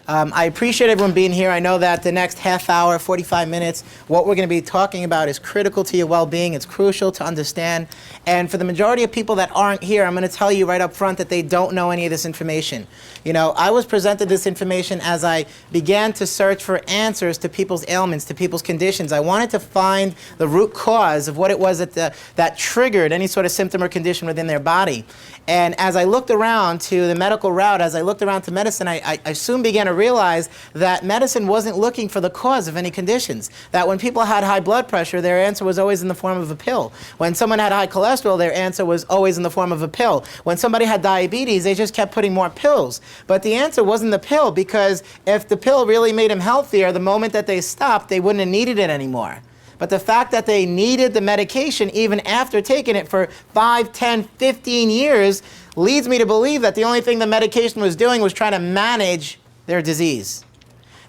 I appreciate everyone being here. I know that the next half hour, 45 minutes, what we're going to be talking about is critical to your well-being. It's crucial to understand. And for the majority of people that aren't here, I'm going to tell you right up front that they don't know any of this information. You know, I was presented this information as I began to search for answers to people's ailments, to people's conditions. I wanted to find the root cause of what it was that triggered any sort of symptom or condition within their body. And as I looked around to the medical route, as I looked around to medicine, I soon began to realize that medicine wasn't looking for the cause of any conditions. That when people had high blood pressure, their answer was always in the form of a pill. When someone had high cholesterol, their answer was always in the form of a pill. When somebody had diabetes, they just kept putting more pills. But the answer wasn't the pill, because if the pill really made them healthier, the moment that they stopped, they wouldn't have needed it anymore. But the fact that they needed the medication even after taking it for 5, 10, 15 years leads me to believe that the only thing the medication was doing was trying to manage their disease.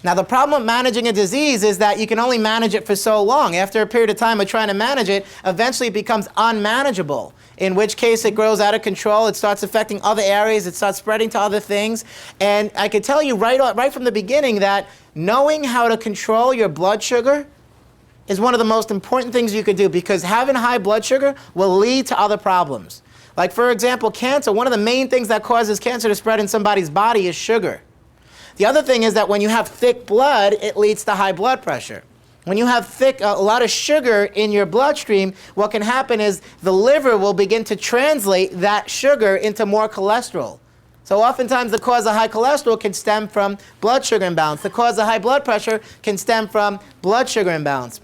Now, the problem with managing a disease is that you can only manage it for so long. After a period of time of trying to manage it, eventually it becomes unmanageable, in which case it grows out of control, it starts affecting other areas, it starts spreading to other things. And I can tell you right from the beginning that knowing how to control your blood sugar is one of the most important things you could do, because having high blood sugar will lead to other problems. Like, for example, cancer. One of the main things that causes cancer to spread in somebody's body is sugar. The other thing is that when you have thick blood, it leads to high blood pressure. When you have a lot of sugar in your bloodstream, what can happen is the liver will begin to translate that sugar into more cholesterol. So oftentimes the cause of high cholesterol can stem from blood sugar imbalance. The cause of high blood pressure can stem from blood sugar imbalance.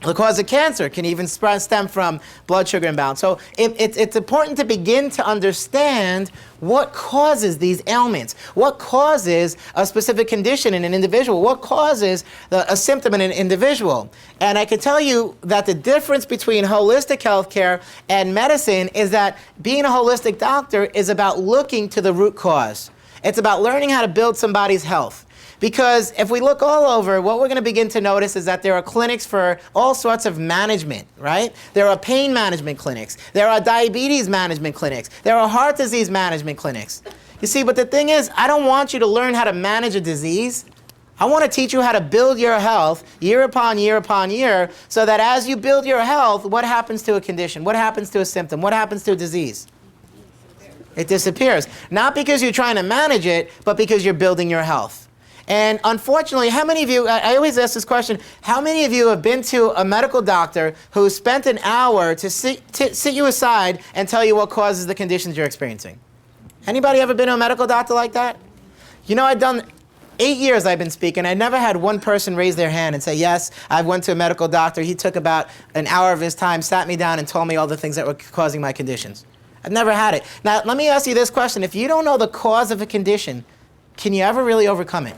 The cause of cancer can even stem from blood sugar imbalance. So it's important to begin to understand what causes these ailments, what causes a specific condition in an individual, what causes a symptom in an individual. And I can tell you that the difference between holistic healthcare and medicine is that being a holistic doctor is about looking to the root cause. It's about learning how to build somebody's health. Because if we look all over, what we're going to begin to notice is that there are clinics for all sorts of management, right? There are pain management clinics. There are diabetes management clinics. There are heart disease management clinics. You see, but the thing is, I don't want you to learn how to manage a disease. I want to teach you how to build your health year upon year upon year, so that as you build your health, what happens to a condition? What happens to a symptom? What happens to a disease? It disappears. Not because you're trying to manage it, but because you're building your health. And unfortunately, how many of you, I always ask this question, how many of you have been to a medical doctor who spent an hour to sit you aside and tell you what causes the conditions you're experiencing? Anybody ever been to a medical doctor like that? You know, I've done 8 years I've been speaking. I never had one person raise their hand and say, yes, I went to a medical doctor. He took about an hour of his time, sat me down and told me all the things that were causing my conditions. I've never had it. Now, let me ask you this question. If you don't know the cause of a condition, can you ever really overcome it?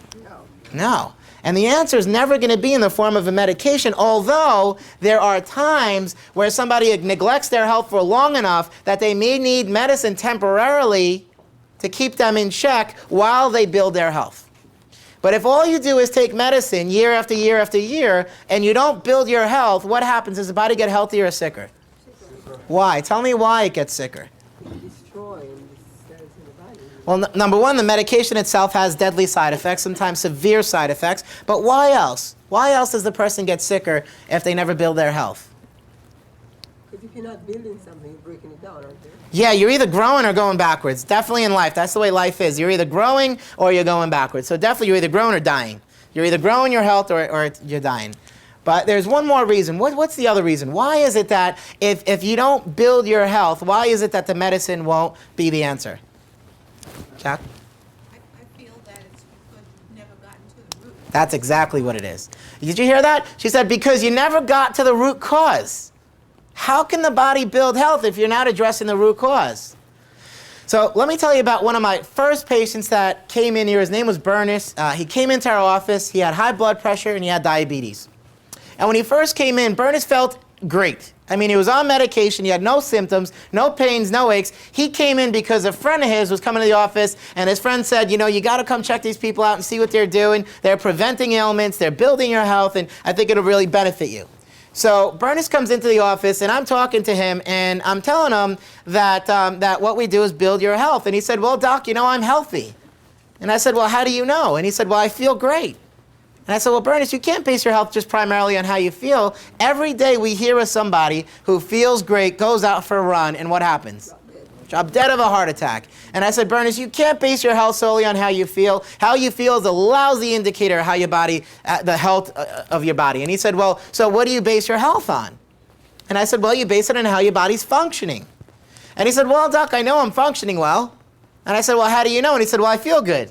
No. And the answer is never going to be in the form of a medication, although there are times where somebody neglects their health for long enough that they may need medicine temporarily to keep them in check while they build their health. But if all you do is take medicine year after year after year and you don't build your health, what happens? Does the body get healthier or sicker? Why? Tell me why it gets sicker. Well, number one, the medication itself has deadly side effects, sometimes severe side effects. But why else? Why else does the person get sicker if they never build their health? Because if you're not building something, you're breaking it down, aren't you? Yeah, you're either growing or going backwards. Definitely in life. That's the way life is. You're either growing or you're going backwards. So definitely you're either growing or dying. You're either growing your health or you're dying. But there's one more reason. What's the other reason? Why is it that if you don't build your health, why is it that the medicine won't be the answer? Jack? I feel that it's because you've never gotten to the root. That's exactly what it is. Did you hear that? She said, because you never got to the root cause. How can the body build health if you're not addressing the root cause? So let me tell you about one of my first patients that came in here. His name was Bernus. He came into our office. He had high blood pressure and he had diabetes. And when he first came in, Bernus felt great. I mean, he was on medication, he had no symptoms, no pains, no aches. He came in because a friend of his was coming to the office, and his friend said, you know, you got to come check these people out and see what they're doing. They're preventing ailments, they're building your health, and I think it'll really benefit you. So Bernus comes into the office, and I'm talking to him, and I'm telling him that what we do is build your health. And he said, well, doc, you know, I'm healthy. And I said, well, how do you know? And he said, well, I feel great. And I said, well, Bernus, you can't base your health just primarily on how you feel. Every day we hear of somebody who feels great, goes out for a run, and what happens? Drop dead of a heart attack. And I said, Bernus, you can't base your health solely on how you feel. How you feel is a lousy indicator of how your body, the health of your body. And he said, well, so what do you base your health on? And I said, well, you base it on how your body's functioning. And he said, well, Doc, I know I'm functioning well. And I said, well, how do you know? And he said, well, I feel good.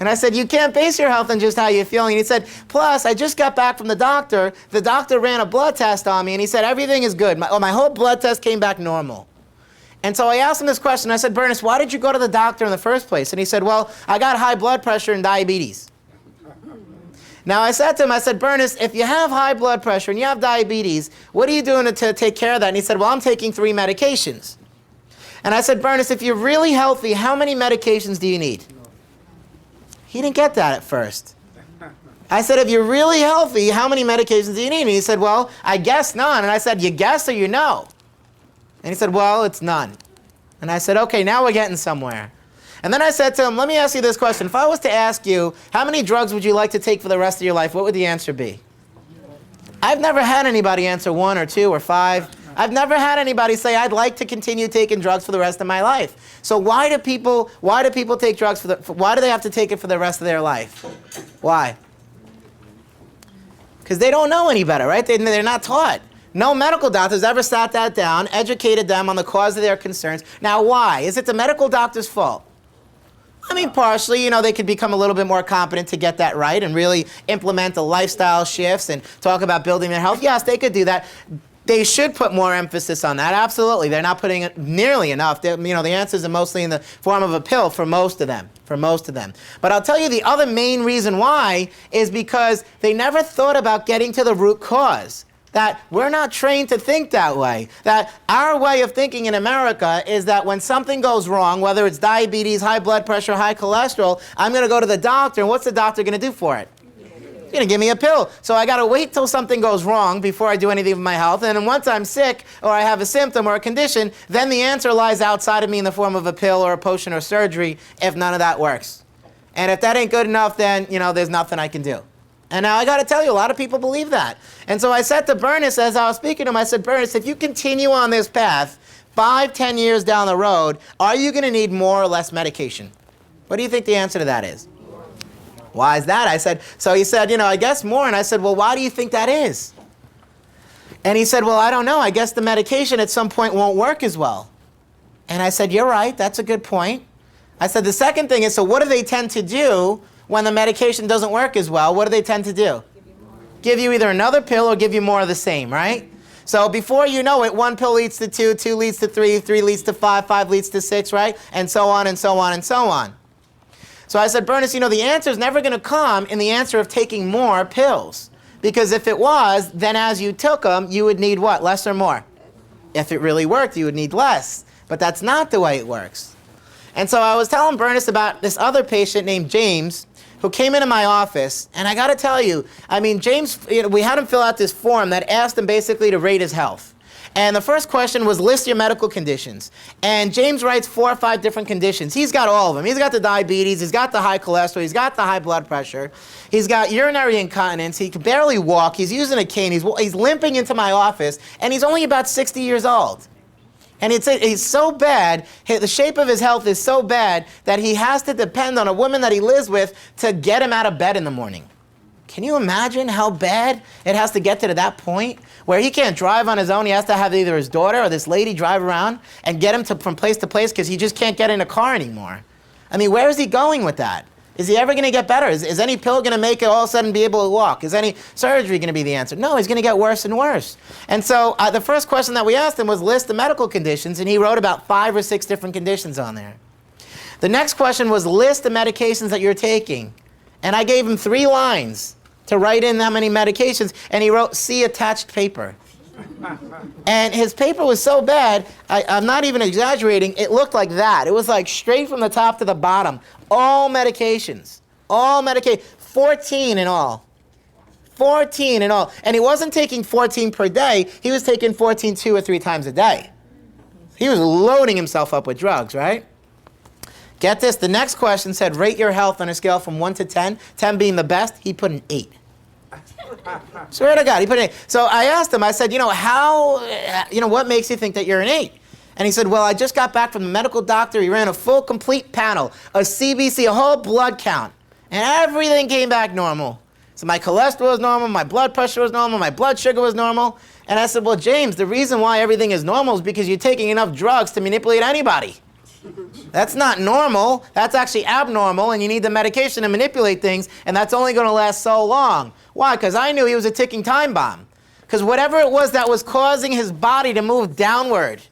And I said, you can't base your health on just how you're feeling. And he said, plus, I just got back from the doctor. The doctor ran a blood test on me, and he said, everything is good. My whole blood test came back normal. And so I asked him this question. I said, Bernus, why did you go to the doctor in the first place? And he said, well, I got high blood pressure and diabetes. Now, I said to him, I said, Bernus, if you have high blood pressure and you have diabetes, what are you doing to take care of that? And he said, well, I'm taking 3 medications. And I said, Bernus, if you're really healthy, how many medications do you need? He didn't get that at first. I said, if you're really healthy, how many medications do you need? And he said, well, I guess none. And I said, you guess or you know? And he said, well, it's none. And I said, okay, now we're getting somewhere. And then I said to him, let me ask you this question. If I was to ask you, how many drugs would you like to take for the rest of your life, what would the answer be? I've never had anybody answer 1 or 2 or 5. I've never had anybody say, I'd like to continue taking drugs for the rest of my life. So why do people take drugs why do they have to take it for the rest of their life? Why? Because they don't know any better, right? They're not taught. No medical doctor's ever sat that down, educated them on the cause of their concerns. Now why? Is it the medical doctor's fault? I mean, partially, they could become a little bit more competent to get that right and really implement the lifestyle shifts and talk about building their health. Yes, they could do that. They should put more emphasis on that, absolutely. They're not putting it nearly enough. The answers are mostly in the form of a pill for most of them. But I'll tell you the other main reason why is because they never thought about getting to the root cause. That we're not trained to think that way. That our way of thinking in America is that when something goes wrong, whether it's diabetes, high blood pressure, high cholesterol, I'm going to go to the doctor, and what's the doctor going to do for it? He's going to give me a pill. So I got to wait till something goes wrong before I do anything with my health. And then once I'm sick or I have a symptom or a condition, then the answer lies outside of me in the form of a pill or a potion or surgery if none of that works. And if that ain't good enough, then, there's nothing I can do. And now I got to tell you, a lot of people believe that. And so I said to Bernus, as I was speaking to him, I said, Bernus, if you continue on this path, 5-10 years down the road, are you going to need more or less medication? What do you think the answer to that is? Why is that? I said, so he said, I guess more. And I said, well, why do you think that is? And he said, well, I don't know. I guess the medication at some point won't work as well. And I said, you're right. That's a good point. I said, the second thing is, so what do they tend to do when the medication doesn't work as well? What do they tend to do? Give you either another pill or give you more of the same, right? So before you know it, 1 pill leads to 2, 2 leads to 3, 3 leads to 5, 5 leads to 6, right? And so on and so on and so on. So I said, Bernus, the answer is never going to come in the answer of taking more pills. Because if it was, then as you took them, you would need what? Less or more? If it really worked, you would need less. But that's not the way it works. And so I was telling Bernus about this other patient named James who came into my office. And I got to tell you, James, we had him fill out this form that asked him basically to rate his health. And the first question was list your medical conditions. And James writes 4 or 5 different conditions. He's got all of them. He's got the diabetes, he's got the high cholesterol, he's got the high blood pressure, he's got urinary incontinence, he can barely walk, he's using a cane, he's limping into my office, and he's only about 60 years old. And he's so bad, the shape of his health is so bad that he has to depend on a woman that he lives with to get him out of bed in the morning. Can you imagine how bad it has to get to that point where he can't drive on his own? He has to have either his daughter or this lady drive around and get him from place to place because he just can't get in a car anymore. Where is he going with that? Is he ever going to get better? Is any pill going to make it all of a sudden be able to walk? Is any surgery going to be the answer? No, he's going to get worse and worse. And so the first question that we asked him was list the medical conditions, and he wrote about 5 or 6 different conditions on there. The next question was list the medications that you're taking. And I gave him 3 lines to write in how many medications, and he wrote, see attached paper. And his paper was so bad, I'm not even exaggerating, it looked like that. It was like straight from the top to the bottom. All medications. 14 in all. 14 in all. And he wasn't taking 14 per day, he was taking 14 2 or 3 times a day. He was loading himself up with drugs, right? Get this, the next question said, rate your health on a scale from 1 to 10, 10 being the best. He put an 8. Swear to God, he put an 8. So I asked him, I said, what makes you think that you're an 8? And he said, well, I just got back from the medical doctor. He ran a full, complete panel, a CBC, a whole blood count, and everything came back normal. So my cholesterol was normal, my blood pressure was normal, my blood sugar was normal. And I said, well, James, the reason why everything is normal is because you're taking enough drugs to manipulate anybody. That's not normal. That's actually abnormal, and you need the medication to manipulate things, and that's only going to last so long. Why? Because I knew he was a ticking time bomb. Because whatever it was that was causing his body to move downward,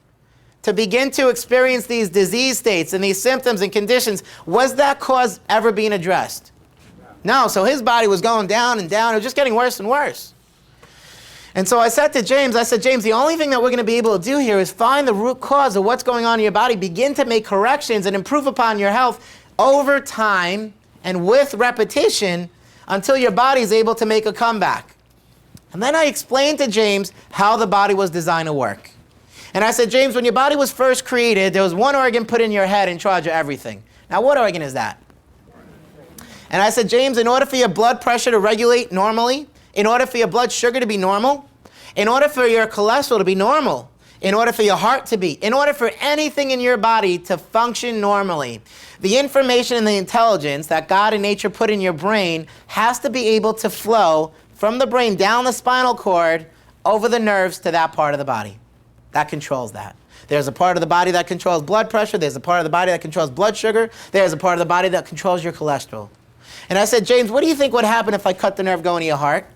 to begin to experience these disease states and these symptoms and conditions, was that cause ever being addressed? No, so his body was going down and down. It was just getting worse and worse. And so I said to James, James, the only thing that we're going to be able to do here is find the root cause of what's going on in your body, begin to make corrections and improve upon your health over time and with repetition until your body is able to make a comeback. And then I explained to James how the body was designed to work. And I said, James, when your body was first created, there was one organ put in your head in charge of everything. Now, what organ is that? And I said, James, in order for your blood pressure to regulate normally, in order for your blood sugar to be normal, in order for your cholesterol to be normal, in order for your heart to be, in order for anything in your body to function normally, the information and the intelligence that God and nature put in your brain has to be able to flow from the brain down the spinal cord over the nerves to that part of the body. That controls that. There's a part of the body that controls blood pressure. There's a part of the body that controls blood sugar. There's a part of the body that controls your cholesterol. And I said, James, what do you think would happen if I cut the nerve going to your heart?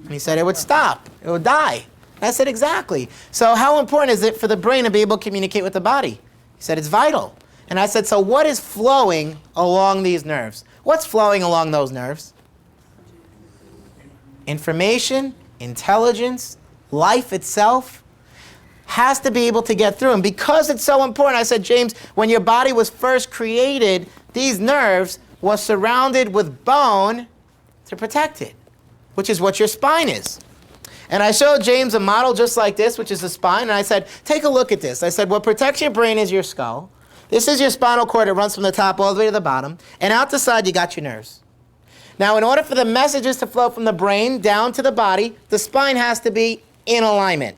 And he said, it would stop. It would die. And I said, exactly. So how important is it for the brain to be able to communicate with the body? He said, it's vital. And I said, so what is flowing along these nerves? What's flowing along those nerves? Information, intelligence, life itself has to be able to get through. And because it's so important, I said, James, when your body was first created, these nerves were surrounded with bone to protect it, which is what your spine is. And I showed James a model just like this, which is the spine, and I said, take a look at this. I said, what protects your brain is your skull. This is your spinal cord. It runs from the top all the way to the bottom. And out the side, you got your nerves. Now, in order for the messages to flow from the brain down to the body, the spine has to be in alignment.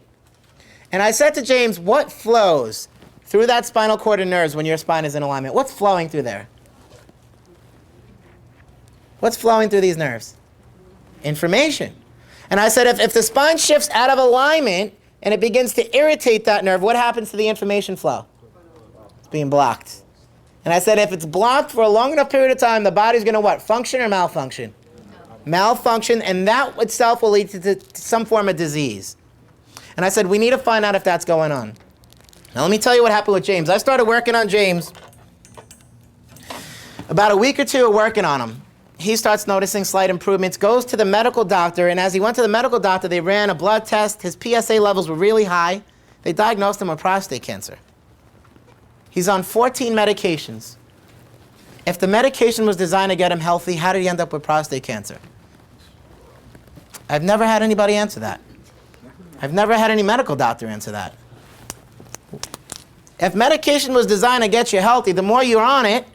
And I said to James, what flows through that spinal cord and nerves when your spine is in alignment? What's flowing through there? What's flowing through these nerves? Information. And I said, if the spine shifts out of alignment and it begins to irritate that nerve, what happens to the information flow? It's being blocked. And I said, if it's blocked for a long enough period of time, the body's going to what? Function or malfunction? Malfunction, and that itself will lead to some form of disease. And I said, we need to find out if that's going on. Now, let me tell you what happened with James. I started working on James about a week or two of working on him. He starts noticing slight improvements, goes to the medical doctor, and as he went to the medical doctor, they ran a blood test. His PSA levels were really high. They diagnosed him with prostate cancer. He's on 14 medications. If the medication was designed to get him healthy, how did he end up with prostate cancer? I've never had anybody answer that. I've never had any medical doctor answer that. If medication was designed to get you healthy, the more you're on it,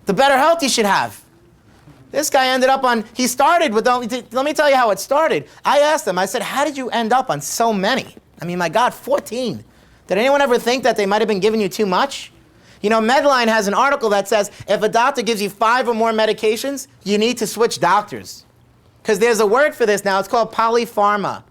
the better health you should have. This guy ended up on, he started with, let me tell you how it started. I asked him, I said, how did you end up on so many? I mean, my God, 14. Did anyone ever think that they might have been giving you too much? You know, Medline has an article that says if a doctor gives you 5 or more medications, you need to switch doctors. Because there's a word for this now, it's called polypharma.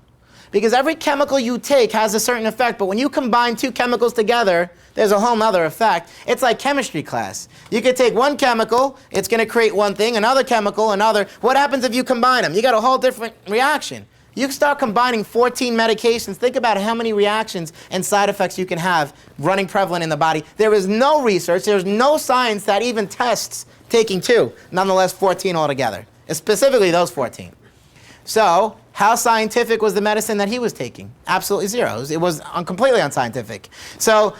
Because every chemical you take has a certain effect, but when you combine 2 chemicals together, there's a whole other effect. It's like chemistry class. You could take one chemical, it's going to create one thing, another chemical, another. What happens if you combine them? You got a whole different reaction. You start combining 14 medications. Think about how many reactions and side effects you can have running prevalent in the body. There is no research, there's no science that even tests taking 2, nonetheless 14 altogether, specifically those 14. So, how scientific was the medicine that he was taking? Absolutely zero. It was completely unscientific. So,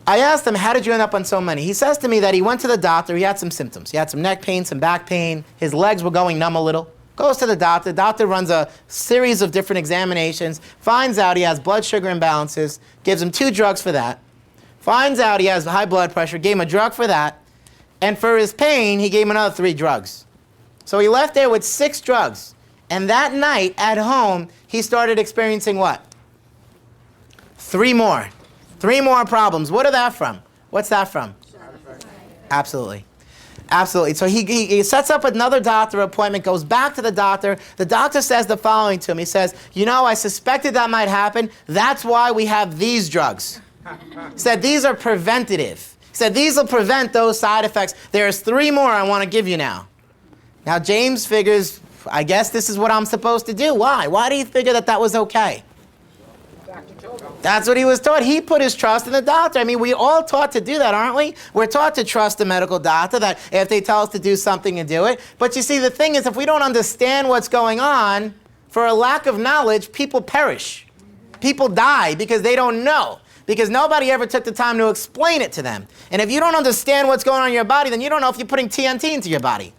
I asked him, how did you end up on so many? He says to me that he went to the doctor, he had some symptoms. He had some neck pain, some back pain, his legs were going numb a little. Goes to the doctor runs a series of different examinations, finds out he has blood sugar imbalances, gives him 2 drugs for that. Finds out he has high blood pressure, gave him a drug for that, and for his pain, he gave him another 3 drugs. So he left there with 6 drugs. And that night at home, he started experiencing what? 3 more. 3 more problems. What are that from? What's that from? Absolutely. Absolutely. So he sets up another doctor appointment, goes back to the doctor. The doctor says the following to him. He says, you know, I suspected that might happen. That's why we have these drugs. He said, these are preventative. He said, these will prevent those side effects. There's 3 more I want to give you now. Now, James figures, I guess this is what I'm supposed to do. Why? Why do you figure that that was okay? That's what he was taught. He put his trust in the doctor. I mean, we all taught to do that, aren't we? We're taught to trust the medical doctor, that if they tell us to do something and do it. But you see, the thing is, if we don't understand what's going on, for a lack of knowledge, people perish. People die because they don't know. Because nobody ever took the time to explain it to them. And if you don't understand what's going on in your body, then you don't know if you're putting TNT into your body.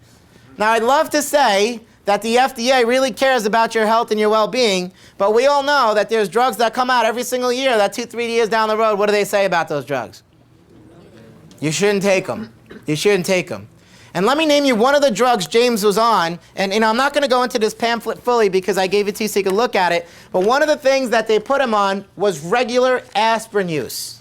Now, I'd love to say that the FDA really cares about your health and your well-being, but we all know that there's drugs that come out every single year that 2-3 years down the road, what do they say about those drugs? You shouldn't take them. You shouldn't take them. And let me name you one of the drugs James was on, and I'm not going to go into this pamphlet fully because I gave it to you so you can look at it, but one of the things that they put him on was regular aspirin use.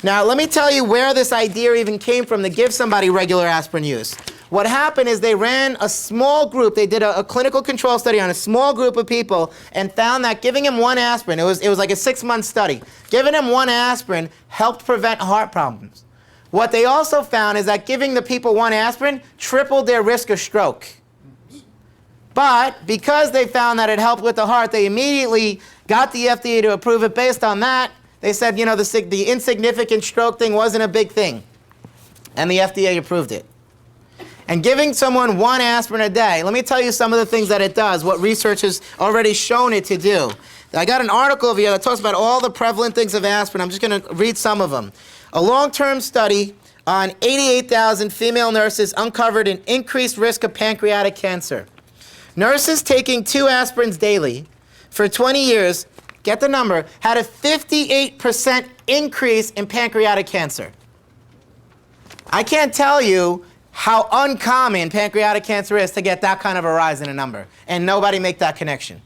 Now, let me tell you where this idea even came from to give somebody regular aspirin use. What happened is they ran a small group. They did a clinical control study on a small group of people and found that giving him 1 aspirin, it was like a 6-month study, giving him 1 aspirin helped prevent heart problems. What they also found is that giving the people 1 aspirin tripled their risk of stroke. But because they found that it helped with the heart, they immediately got the FDA to approve it. Based on that, they said, you know, the insignificant stroke thing wasn't a big thing. And the FDA approved it. And giving someone 1 aspirin a day, let me tell you some of the things that it does, what research has already shown it to do. I got an article over here that talks about all the prevalent things of aspirin. I'm just going to read some of them. A long-term study on 88,000 female nurses uncovered an increased risk of pancreatic cancer. Nurses taking 2 aspirins daily for 20 years, get the number, had a 58% increase in pancreatic cancer. I can't tell you how uncommon pancreatic cancer is to get that kind of a rise in a number, and nobody make that connection.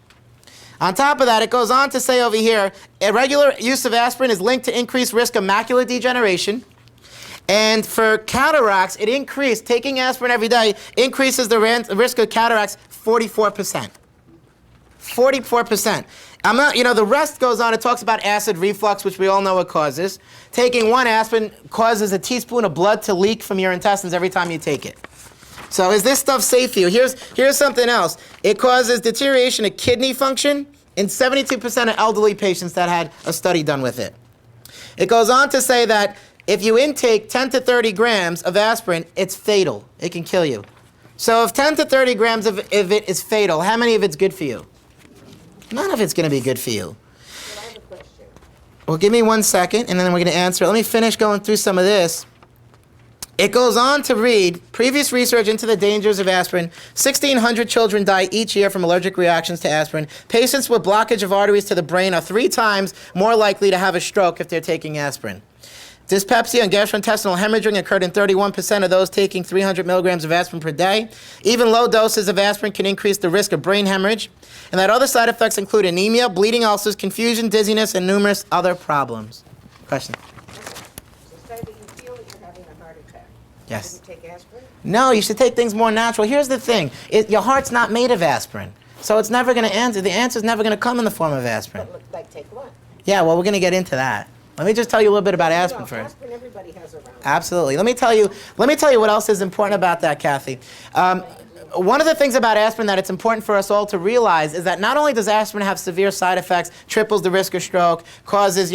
On top of that, it goes on to say over here, irregular use of aspirin is linked to increased risk of macular degeneration, and for cataracts, it increased, taking aspirin every day increases the risk of cataracts 44%. 44%. I'm not, you know, the rest goes on. It talks about acid reflux, which we all know what causes. Taking 1 aspirin causes a teaspoon of blood to leak from your intestines every time you take it. So is this stuff safe for you? Here's something else. It causes deterioration of kidney function in 72% of elderly patients that had a study done with it. It goes on to say that if you intake 10 to 30 grams of aspirin, it's fatal. It can kill you. So if 10 to 30 grams of it is fatal, how many of it's good for you? None of it's going to be good for you. But I have a question. Well, give me 1 second, and then we're going to answer it. Let me finish going through some of this. It goes on to read, previous research into the dangers of aspirin. 1,600 children die each year from allergic reactions to aspirin. Patients with blockage of arteries to the brain are 3 times more likely to have a stroke if they're taking aspirin. Dyspepsia and gastrointestinal hemorrhaging occurred in 31% of those taking 300 milligrams of aspirin per day. Even low doses of aspirin can increase the risk of brain hemorrhage. And that other side effects include anemia, bleeding ulcers, confusion, dizziness, and numerous other problems. Question? So say that you feel that you're having a heart attack. Yes. Should you take aspirin? No, you should take things more natural. Here's the thing. Your heart's not made of aspirin. So it's never going to answer. The answer's never going to come in the form of aspirin. But like take 1. Yeah, well, we're going to get into that. Let me just tell you a little bit about aspirin first. Aspirin everybody has around. Absolutely. Let me tell you what else is important about that, Kathy. One of the things about aspirin that it's important for us all to realize is that not only does aspirin have severe side effects, triples the risk of stroke, causes,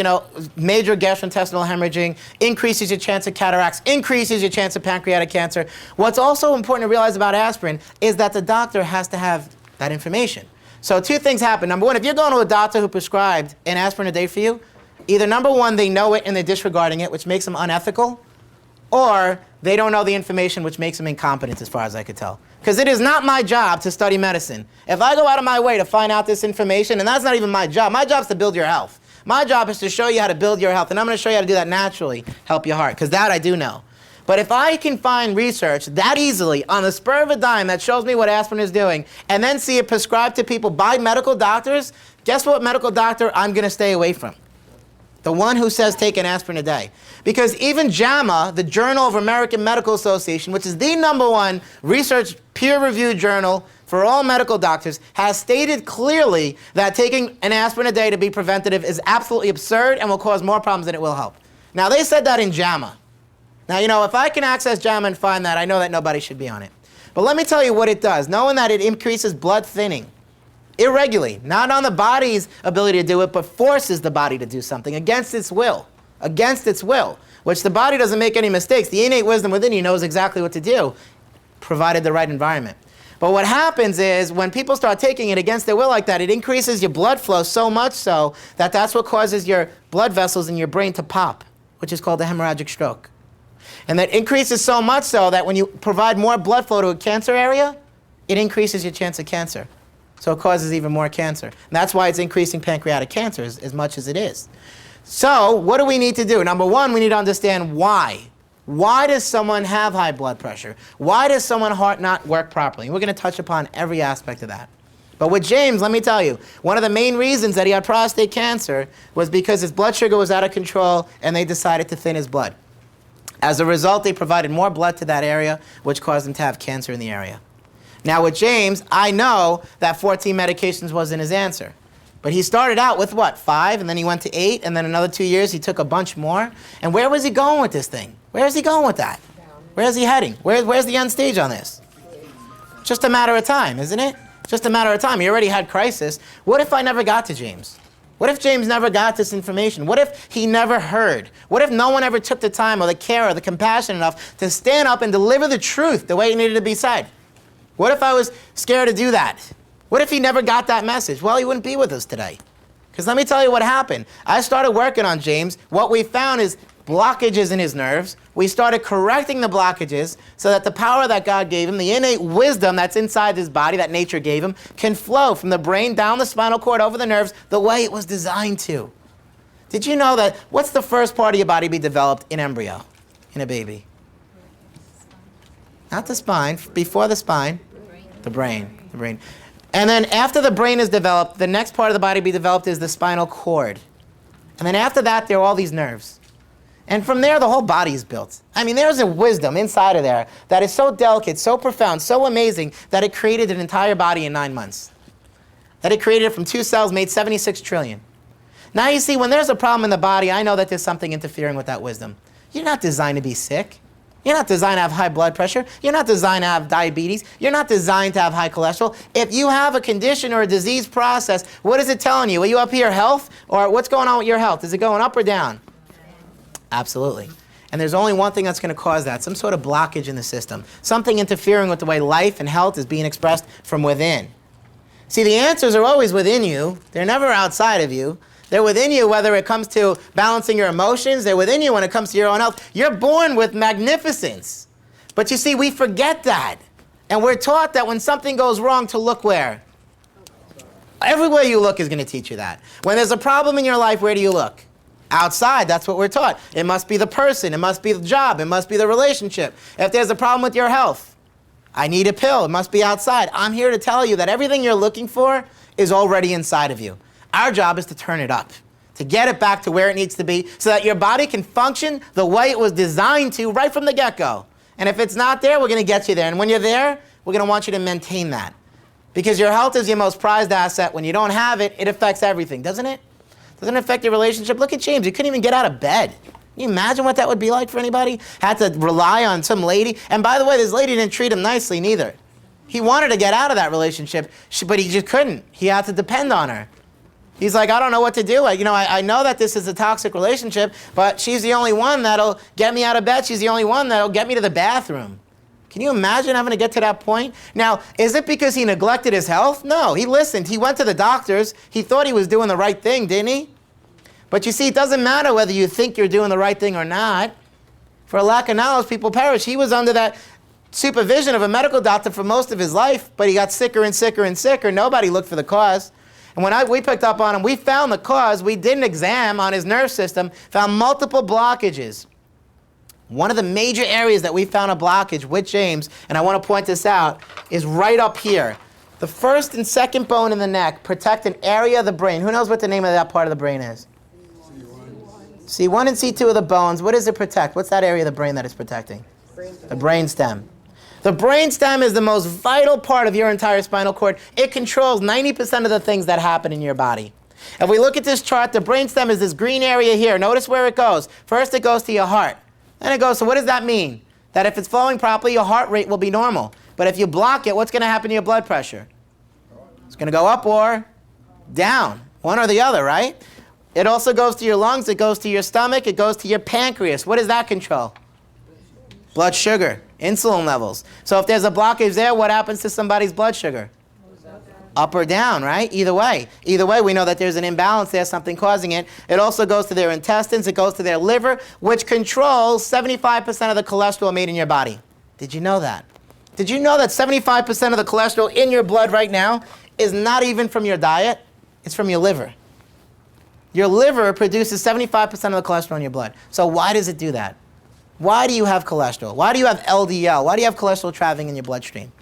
major gastrointestinal hemorrhaging, increases your chance of cataracts, increases your chance of pancreatic cancer. What's also important to realize about aspirin is that the doctor has to have that information. So 2 things happen. Number 1, if you're going to a doctor who prescribed an aspirin a day for you, either number 1, they know it and they're disregarding it, which makes them unethical, or they don't know the information, which makes them incompetent as far as I could tell. Because it is not my job to study medicine. If I go out of my way to find out this information, and that's not even my job is to build your health. My job is to show you how to build your health, and I'm going to show you how to do that naturally, help your heart, because that I do know. But if I can find research that easily on the spur of a dime that shows me what aspirin is doing, and then see it prescribed to people by medical doctors, guess what medical doctor I'm going to stay away from? The one who says take an aspirin a day. Because even JAMA, the Journal of American Medical Association, which is the #1 research peer-reviewed journal for all medical doctors, has stated clearly that taking an aspirin a day to be preventative is absolutely absurd and will cause more problems than it will help. Now, they said that in JAMA. Now, you know, if I can access JAMA and find that, I know that nobody should be on it. But let me tell you what it does. Knowing that it increases blood thinning irregularly, not on the body's ability to do it, but forces the body to do something against its will, which the body doesn't make any mistakes. The innate wisdom within you knows exactly what to do, provided the right environment. But what happens is when people start taking it against their will like that, it increases your blood flow so much so that that's what causes your blood vessels in your brain to pop, which is called a hemorrhagic stroke. And that increases so much so that when you provide more blood flow to a cancer area, it increases your chance of cancer. So it causes even more cancer. And that's why it's increasing pancreatic cancer as much as it is. So what do we need to do? Number one, we need to understand why. Why does someone have high blood pressure? Why does someone's heart not work properly? And we're going to touch upon every aspect of that. But with James, let me tell you, one of the main reasons that he had prostate cancer was because his blood sugar was out of control and they decided to thin his blood. As a result, they provided more blood to that area, which caused him to have cancer in the area. Now with James, I know that 14 medications wasn't his answer. But he started out with what, 5, and then he went to 8, and then another 2 years he took a bunch more. And where was he going with this thing? Where is he going with that? Where is he heading? Where's the end stage on this? Just a matter of time, isn't it? Just a matter of time. He already had crisis. What if I never got to James? What if James never got this information? What if he never heard? What if no one ever took the time or the care or the compassion enough to stand up and deliver the truth the way it needed to be said? What if I was scared to do that? What if he never got that message? Well, he wouldn't be with us today. Because let me tell you what happened. I started working on James. What we found is blockages in his nerves. We started correcting the blockages so that the power that God gave him, the innate wisdom that's inside his body that nature gave him, can flow from the brain down the spinal cord over the nerves the way it was designed to. Did you know that what's the first part of your body to be developed in embryo, in a baby? Not the spine, before the spine, the brain. And then after the brain is developed, the next part of the body to be developed is the spinal cord. And then after that, there are all these nerves. And from there, the whole body is built. I mean, there's a wisdom inside of there that is so delicate, so profound, so amazing, that it created an entire body in 9 months. That it created it from 2 cells, made 76 trillion. Now you see, when there's a problem in the body, I know that there's something interfering with that wisdom. You're not designed to be sick. You're not designed to have high blood pressure. You're not designed to have diabetes. You're not designed to have high cholesterol. If you have a condition or a disease process, what is it telling you? Are you up here health? Or what's going on with your health? Is it going up or down? Absolutely. And there's only one thing that's going to cause that, some sort of blockage in the system, something interfering with the way life and health is being expressed from within. See, the answers are always within you. They're never outside of you. They're within you whether it comes to balancing your emotions. They're within you when it comes to your own health. You're born with magnificence. But you see, we forget that. And we're taught that when something goes wrong to look where? Everywhere you look is going to teach you that. When there's a problem in your life, where do you look? Outside. That's what we're taught. It must be the person. It must be the job. It must be the relationship. If there's a problem with your health, I need a pill. It must be outside. I'm here to tell you that everything you're looking for is already inside of you. Our job is to turn it up, to get it back to where it needs to be so that your body can function the way it was designed to right from the get-go. And if it's not there, we're going to get you there. And when you're there, we're going to want you to maintain that. Because your health is your most prized asset. When you don't have it, it affects everything, doesn't it? Doesn't it affect your relationship? Look at James. He couldn't even get out of bed. Can you imagine what that would be like for anybody? Had to rely on some lady. And by the way, this lady didn't treat him nicely neither. He wanted to get out of that relationship, but he just couldn't. He had to depend on her. He's like, I don't know what to do. I know that this is a toxic relationship, but she's the only one that'll get me out of bed. She's the only one that'll get me to the bathroom. Can you imagine having to get to that point? Now, is it because he neglected his health? No, he listened. He went to the doctors. He thought he was doing the right thing, didn't he? But you see, it doesn't matter whether you think you're doing the right thing or not. For a lack of knowledge, people perish. He was under that supervision of a medical doctor for most of his life, but he got sicker and sicker and sicker. Nobody looked for the cause. And when we picked up on him, we found the cause. We did an exam on his nerve system, found multiple blockages. One of the major areas that we found a blockage with James, and I want to point this out, is right up here. The first and second bone in the neck protect an area of the brain. Who knows what the name of that part of the brain is? C1 and C2 of the bones. What does it protect? What's that area of the brain that it's protecting? The brainstem. The brainstem is the most vital part of your entire spinal cord. It controls 90% of the things that happen in your body. If we look at this chart, the brainstem is this green area here. Notice where it goes. First it goes to your heart. Then it goes, so what does that mean? That if it's flowing properly, your heart rate will be normal. But if you block it, what's going to happen to your blood pressure? It's going to go up or down, one or the other, right? It also goes to your lungs, it goes to your stomach, it goes to your pancreas. What does that control? Blood sugar, insulin levels. So if there's a blockage there, what happens to somebody's blood sugar? Up or down, right? Either way. Either way, we know that there's an imbalance there, something causing it. It also goes to their intestines, it goes to their liver, which controls 75% of the cholesterol made in your body. Did you know that? Did you know that 75% of the cholesterol in your blood right now is not even from your diet? It's from your liver. Your liver produces 75% of the cholesterol in your blood. So why does it do that? Why do you have cholesterol? Why do you have LDL? Why do you have cholesterol traveling in your bloodstream?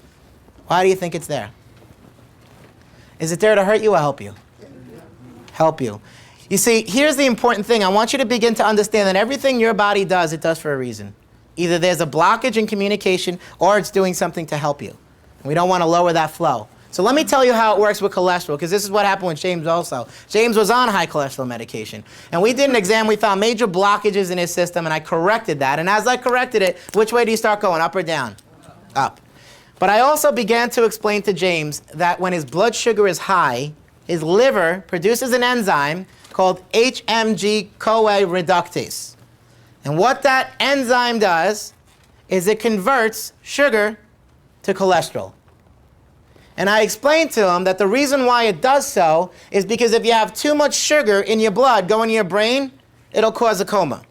Why do you think it's there? Is it there to hurt you or help you? Help you. You see, here's the important thing. I want you to begin to understand that everything your body does, it does for a reason. Either there's a blockage in communication or it's doing something to help you. And we don't want to lower that flow. So let me tell you how it works with cholesterol, because this is what happened with James also. James was on high cholesterol medication. And we did an exam. We found major blockages in his system, and I corrected that. And as I corrected it, which way do you start going, up or down? Up. But I also began to explain to James that when his blood sugar is high, his liver produces an enzyme called HMG-CoA reductase. And what that enzyme does is it converts sugar to cholesterol. And I explained to him that the reason why it does so is because if you have too much sugar in your blood going to your brain, it'll cause a coma.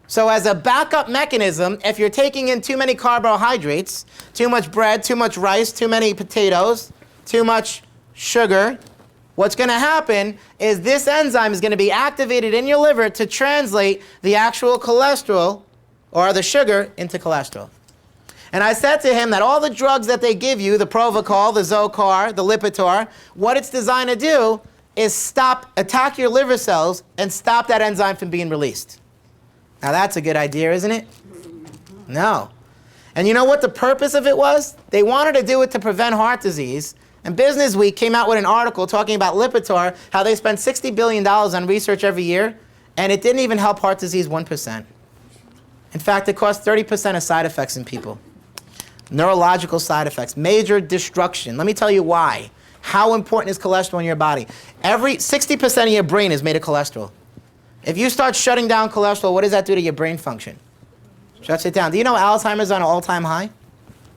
So as a backup mechanism, if you're taking in too many carbohydrates, too much bread, too much rice, too many potatoes, too much sugar, what's going to happen is this enzyme is going to be activated in your liver to translate the actual cholesterol or the sugar into cholesterol. And I said to him that all the drugs that they give you, the Provocol, the Zocor, the Lipitor, what it's designed to do is attack your liver cells and stop that enzyme from being released. Now that's a good idea, isn't it? No. And you know what the purpose of it was? They wanted to do it to prevent heart disease. And Business Week came out with an article talking about Lipitor, how they spend $60 billion on research every year, and it didn't even help heart disease 1%. In fact, it caused 30% of side effects in people. Neurological side effects, major destruction. Let me tell you why. How important is cholesterol in your body? 60% of your brain is made of cholesterol. If you start shutting down cholesterol, what does that do to your brain function? Shuts it down. Do you know Alzheimer's is on an all-time high?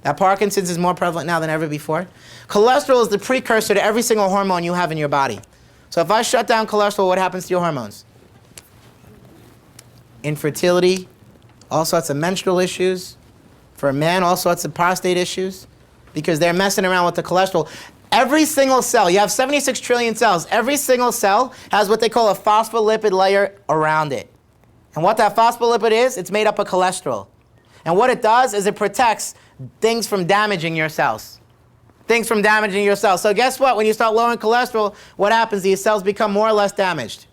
That Parkinson's is more prevalent now than ever before. Cholesterol is the precursor to every single hormone you have in your body. So if I shut down cholesterol, what happens to your hormones? Infertility, all sorts of menstrual issues. For a man, all sorts of prostate issues, because they're messing around with the cholesterol. Every single cell, you have 76 trillion cells, every single cell has what they call a phospholipid layer around it. And what that phospholipid is, it's made up of cholesterol. And what it does is it protects things from damaging your cells. Things from damaging your cells. So guess what? When you start lowering cholesterol, what happens? These cells become more or less damaged.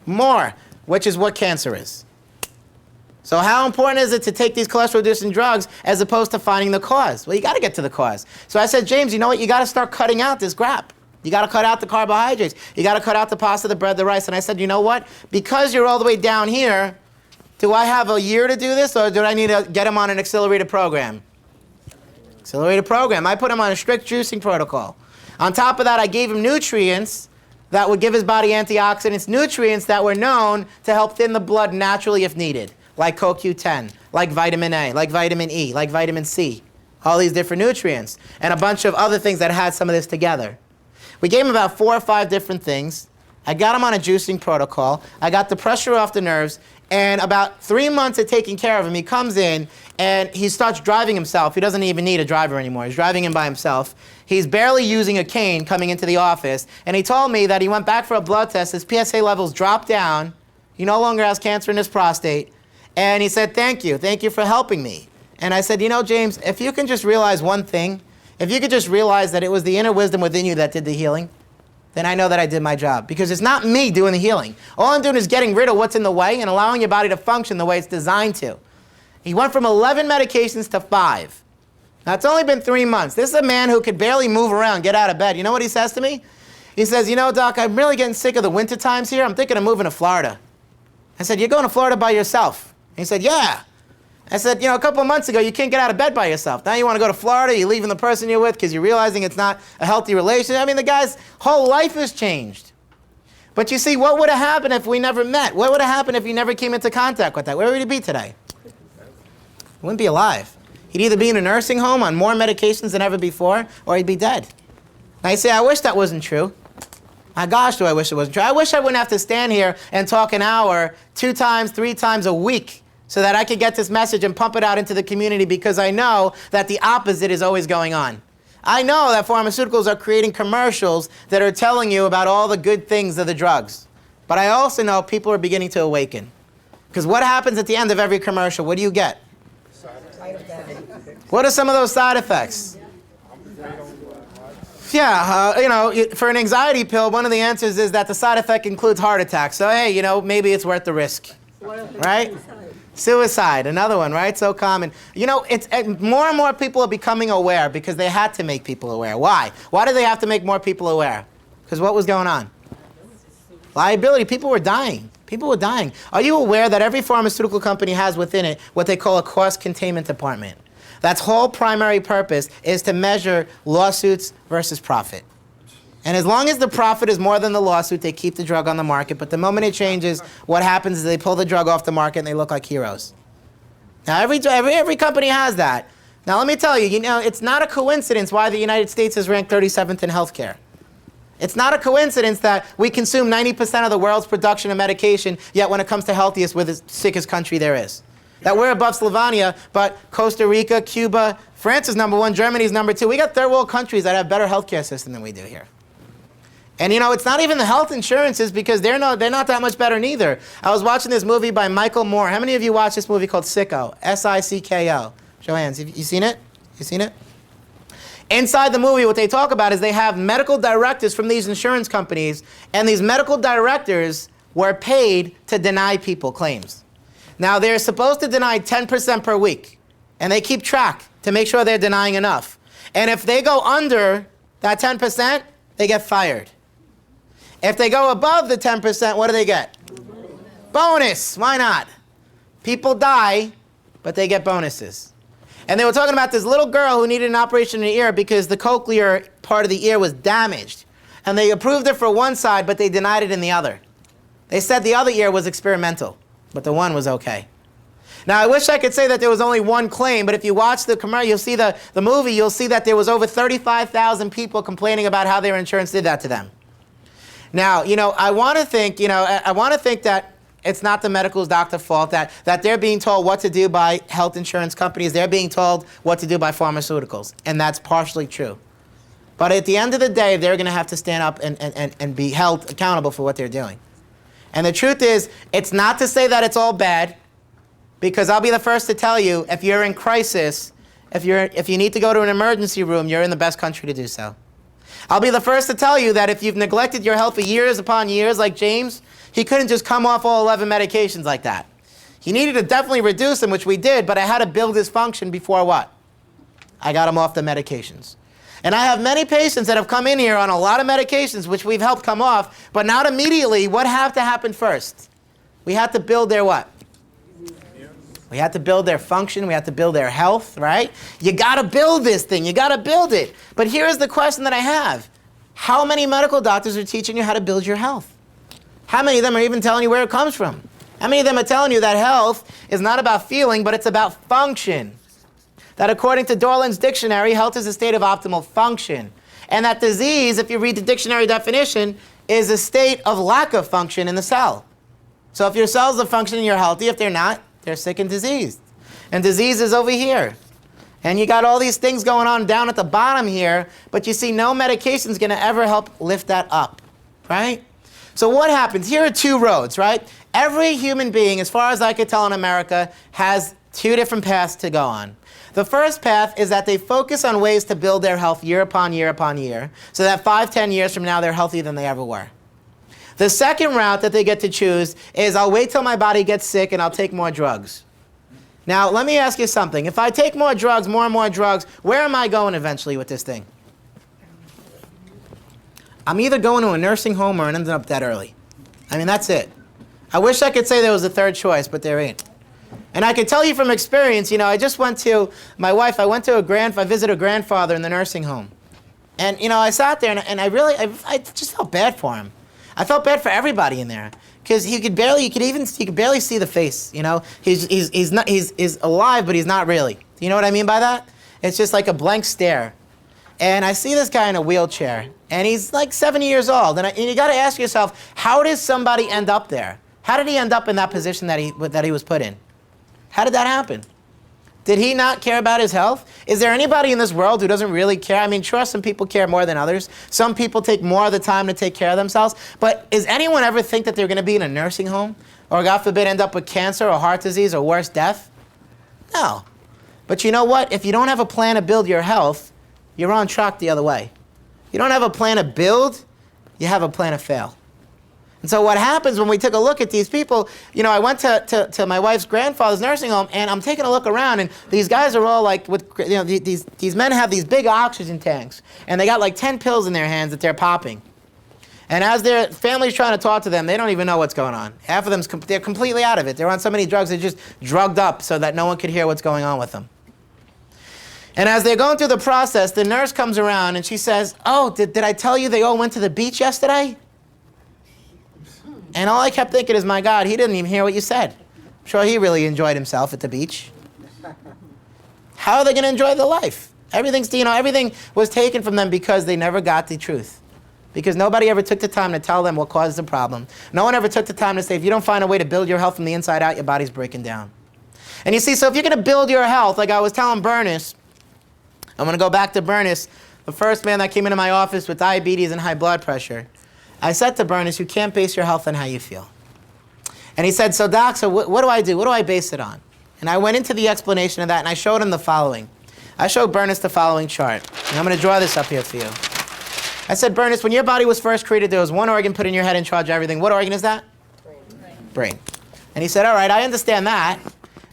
More, which is what cancer is. So how important is it to take these cholesterol-reducing drugs as opposed to finding the cause? Well, you got to get to the cause. So I said, James, you know what? You got to start cutting out this crap. You got to cut out the carbohydrates. You got to cut out the pasta, the bread, the rice. And I said, you know what? Because you're all the way down here, do I have a year to do this, or do I need to get him on an accelerated program? Accelerated program. I put him on a strict juicing protocol. On top of that, I gave him nutrients that would give his body antioxidants, nutrients that were known to help thin the blood naturally if needed, like CoQ10, like vitamin A, like vitamin E, like vitamin C, all these different nutrients, and a bunch of other things that had some of this together. We gave him about 4 or 5 different things. I got him on a juicing protocol. I got the pressure off the nerves. And about 3 months of taking care of him, he comes in and he starts driving himself. He doesn't even need a driver anymore. He's driving him by himself. He's barely using a cane coming into the office. And he told me that he went back for a blood test. His PSA levels dropped down. He no longer has cancer in his prostate. And he said, thank you for helping me. And I said, you know, James, if you can just realize one thing, if you could just realize that it was the inner wisdom within you that did the healing, then I know that I did my job. Because it's not me doing the healing. All I'm doing is getting rid of what's in the way and allowing your body to function the way it's designed to. He went from 11 medications to 5. Now, it's only been 3 months. This is a man who could barely move around, get out of bed. You know what he says to me? He says, you know, Doc, I'm really getting sick of the winter times here. I'm thinking of moving to Florida. I said, you're going to Florida by yourself? He said, yeah. I said, you know, a couple of months ago, you can't get out of bed by yourself. Now you want to go to Florida, you're leaving the person you're with because you're realizing it's not a healthy relationship. I mean, the guy's whole life has changed. But you see, what would have happened if we never met? What would have happened if you never came into contact with that? Where would he be today? He wouldn't be alive. He'd either be in a nursing home on more medications than ever before, or he'd be dead. Now you say, I wish that wasn't true. My gosh, do I wish it wasn't true. I wish I wouldn't have to stand here and talk an hour 2 times, 3 times a week so that I could get this message and pump it out into the community, because I know that the opposite is always going on. I know that pharmaceuticals are creating commercials that are telling you about all the good things of the drugs. But I also know people are beginning to awaken. Because what happens at the end of every commercial? What do you get? What are some of those side effects? Yeah, you know, for an anxiety pill, one of the answers is that the side effect includes heart attack. So, hey, you know, maybe it's worth the risk, right? Suicide, another one, right? So common. You know, more and more people are becoming aware because they had to make people aware. Why? Why did they have to make more people aware? Because what was going on? Liability. People were dying. People were dying. Are you aware that every pharmaceutical company has within it what they call a cost containment department? That's whole primary purpose is to measure lawsuits versus profit. And as long as the profit is more than the lawsuit, they keep the drug on the market. But the moment it changes, what happens is they pull the drug off the market and they look like heroes. Now, every company has that. Now, let me tell you, you know, it's not a coincidence why the United States is ranked 37th in healthcare. It's not a coincidence that we consume 90% of the world's production of medication, yet when it comes to healthiest, we're the sickest country there is. That we're above Slovenia, but Costa Rica, Cuba, France is #1, Germany's #2. We got third world countries that have better healthcare system than we do here. And you know, it's not even the health insurances because they're not that much better neither. I was watching this movie by Michael Moore. How many of you watched this movie called Sicko? S-I-C-K-O. Show of hands. You seen it? You seen it? Inside the movie, what they talk about is they have medical directors from these insurance companies, and these medical directors were paid to deny people claims. Now, they're supposed to deny 10% per week, and they keep track to make sure they're denying enough. And if they go under that 10%, they get fired. If they go above the 10%, what do they get? Bonus. Why not? People die, but they get bonuses. And they were talking about this little girl who needed an operation in the ear because the cochlear part of the ear was damaged. And they approved it for one side, but they denied it in the other. They said the other ear was experimental, but the one was okay. Now, I wish I could say that there was only one claim, but if you watch the commercial, you'll see the movie, you'll see that there was over 35,000 people complaining about how their insurance did that to them. Now, you know, I want to think that it's not the medical doctor's fault, that they're being told what to do by health insurance companies. They're being told what to do by pharmaceuticals, and that's partially true. But at the end of the day, they're going to have to stand up and be held accountable for what they're doing. And the truth is, it's not to say that it's all bad, because I'll be the first to tell you, if you're in crisis, if you need to go to an emergency room, you're in the best country to do so. I'll be the first to tell you that if you've neglected your health for years upon years, like James, he couldn't just come off all 11 medications like that. He needed to definitely reduce them, which we did, but I had to build his function before what? I got him off the medications. And I have many patients that have come in here on a lot of medications, which we've helped come off, but not immediately. What had to happen first? We had to build their what? We had to build their function. We had to build their health, right? You got to build this thing. You got to build it. But here's the question that I have. How many medical doctors are teaching you how to build your health? How many of them are even telling you where it comes from? How many of them are telling you that health is not about feeling, but it's about function? That according to Dorland's dictionary, health is a state of optimal function. And that disease, if you read the dictionary definition, is a state of lack of function in the cell. So if your cells are functioning, you're healthy. If they're not, they're sick and diseased. And disease is over here. And you got all these things going on down at the bottom here, but you see no medication is going to ever help lift that up, right? So what happens? Here are two roads, right? Every human being, as far as I could tell in America, has two different paths to go on. The first path is that they focus on ways to build their health year upon year upon year, so that 5, 10 years from now they're healthier than they ever were. The second route that they get to choose is I'll wait till my body gets sick and I'll take more drugs. Now, let me ask you something. If I take more drugs, more and more drugs, where am I going eventually with this thing? I'm either going to a nursing home or ending up dead early. I mean, that's it. I wish I could say there was a third choice, but there ain't. And I can tell you from experience, you know, I just went to, I visited a grandfather in the nursing home. And, you know, I sat there and I just felt bad for him. I felt bad for everybody in there. Because you could barely see the face, you know? He's alive, but he's not really. Do you know what I mean by that? It's just like a blank stare. And I see this guy in a wheelchair, and he's like 70 years old. And you got to ask yourself, how does somebody end up there? How did he end up in that position that he was put in? How did that happen? Did he not care about his health? Is there anybody in this world who doesn't really care? I mean, sure, some people care more than others. Some people take more of the time to take care of themselves. But does anyone ever think that they're going to be in a nursing home? Or, God forbid, end up with cancer or heart disease or worse, death? No. But you know what? If you don't have a plan to build your health, you're on track the other way. You don't have a plan to build, you have a plan to fail. And so what happens when we took a look at these people, you know, I went to my wife's grandfather's nursing home, and I'm taking a look around, and these guys are all like, these men have these big oxygen tanks, and they got like 10 pills in their hands that they're popping. And as their family's trying to talk to them, they don't even know what's going on. Half of them, they're completely out of it. They're on so many drugs, they're just drugged up so that no one could hear what's going on with them. And as they're going through the process, the nurse comes around and she says, oh, did I tell you they all went to the beach yesterday? And all I kept thinking is, my God, he didn't even hear what you said. I'm sure he really enjoyed himself at the beach. How are they going to enjoy their life? Everything was taken from them because they never got the truth. Because nobody ever took the time to tell them what caused the problem. No one ever took the time to say, if you don't find a way to build your health from the inside out, your body's breaking down. And you see, so if you're going to build your health, like I was telling Bernus, I'm going to go back to Bernus, the first man that came into my office with diabetes and high blood pressure. I said to Bernus, you can't base your health on how you feel. And he said, so doc, so what do I do? What do I base it on? And I went into the explanation of that, and I showed him the following. I showed Bernus the following chart. And I'm going to draw this up here for you. I said, Bernus, when your body was first created, there was one organ put in your head in charge of everything. What organ is that? Brain. And he said, all right, I understand that.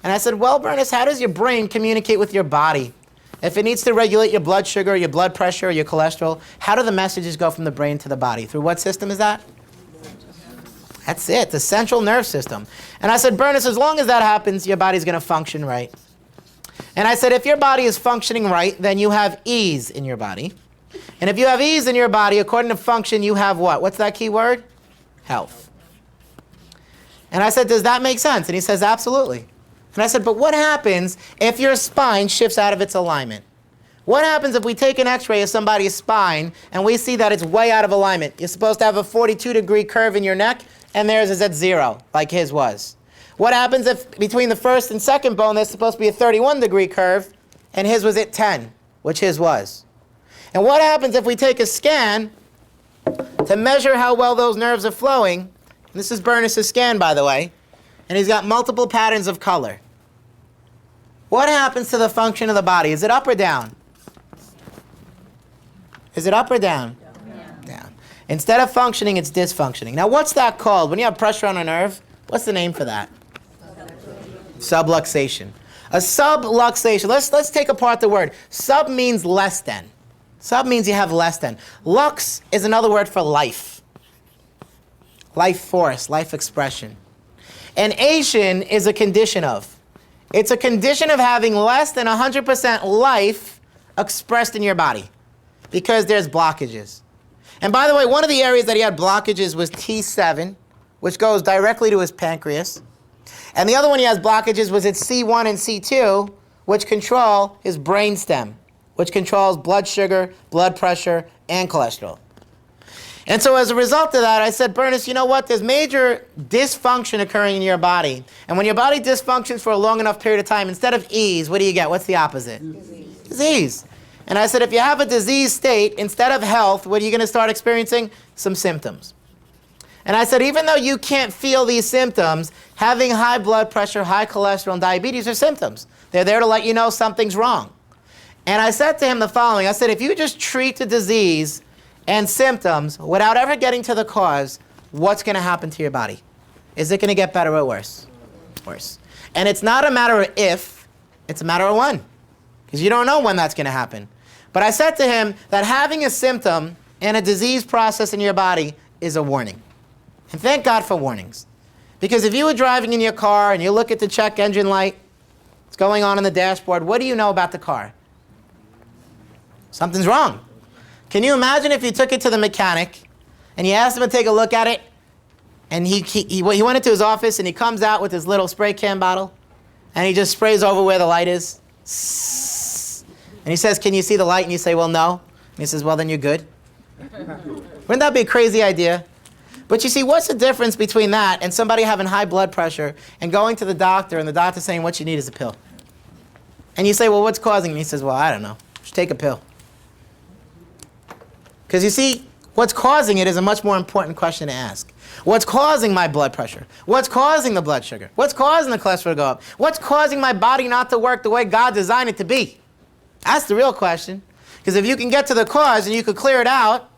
And I said, well, Bernus, how does your brain communicate with your body? If it needs to regulate your blood sugar, your blood pressure, or your cholesterol, how do the messages go from the brain to the body? Through what system is that? That's it, the central nerve system. And I said, Bernus, as long as that happens, your body's going to function right. And I said, if your body is functioning right, then you have ease in your body. And if you have ease in your body, according to function, you have what? What's that key word? Health. And I said, does that make sense? And he says, absolutely. And I said, but what happens if your spine shifts out of its alignment? What happens if we take an x-ray of somebody's spine and we see that it's way out of alignment? You're supposed to have a 42-degree curve in your neck, and theirs is at 0, like his was. What happens if between the first and second bone there's supposed to be a 31-degree curve, and his was at 10, which his was? And what happens if we take a scan to measure how well those nerves are flowing? And this is Bernus' scan, by the way, and he's got multiple patterns of color. What happens to the function of the body? Is it up or down? Is it up or down? Down. Instead of functioning, it's dysfunctioning. Now, what's that called? When you have pressure on a nerve, what's the name for that? Subluxation. A subluxation. Let's take apart the word. Sub means less than. Sub means you have less than. Lux is another word for life. Life force, life expression. And ation is a condition of. It's a condition of having less than 100% life expressed in your body because there's blockages. And by the way, one of the areas that he had blockages was T7, which goes directly to his pancreas. And the other one he has blockages was at C1 and C2, which control his brainstem, which controls blood sugar, blood pressure, and cholesterol. And so as a result of that, I said, Bernus, you know what? There's major dysfunction occurring in your body. And when your body dysfunctions for a long enough period of time, instead of ease, what do you get? What's the opposite? Disease. And I said, if you have a disease state, instead of health, what are you going to start experiencing? Some symptoms. And I said, even though you can't feel these symptoms, having high blood pressure, high cholesterol, and diabetes are symptoms. They're there to let you know something's wrong. And I said to him the following. I said, if you just treat the disease and symptoms without ever getting to the cause, what's going to happen to your body? Is it going to get better or worse? Worse. And it's not a matter of if, it's a matter of when. Because you don't know when that's going to happen. But I said to him that having a symptom and a disease process in your body is a warning. And thank God for warnings. Because if you were driving in your car and you look at the check engine light, what's going on the dashboard, what do you know about the car? Something's wrong. Can you imagine if you took it to the mechanic and you asked him to take a look at it, and he went into his office and he comes out with his little spray can bottle and he just sprays over where the light is. And he says, can you see the light? And you say, well, no. And he says, well, then you're good. Wouldn't that be a crazy idea? But you see, what's the difference between that and somebody having high blood pressure and going to the doctor and the doctor saying what you need is a pill? And you say, well, what's causing it? And he says, well, I don't know. Just take a pill. Because you see, what's causing it is a much more important question to ask. What's causing my blood pressure? What's causing the blood sugar? What's causing the cholesterol to go up? What's causing my body not to work the way God designed it to be? That's the real question. Because if you can get to the cause and you could clear it out,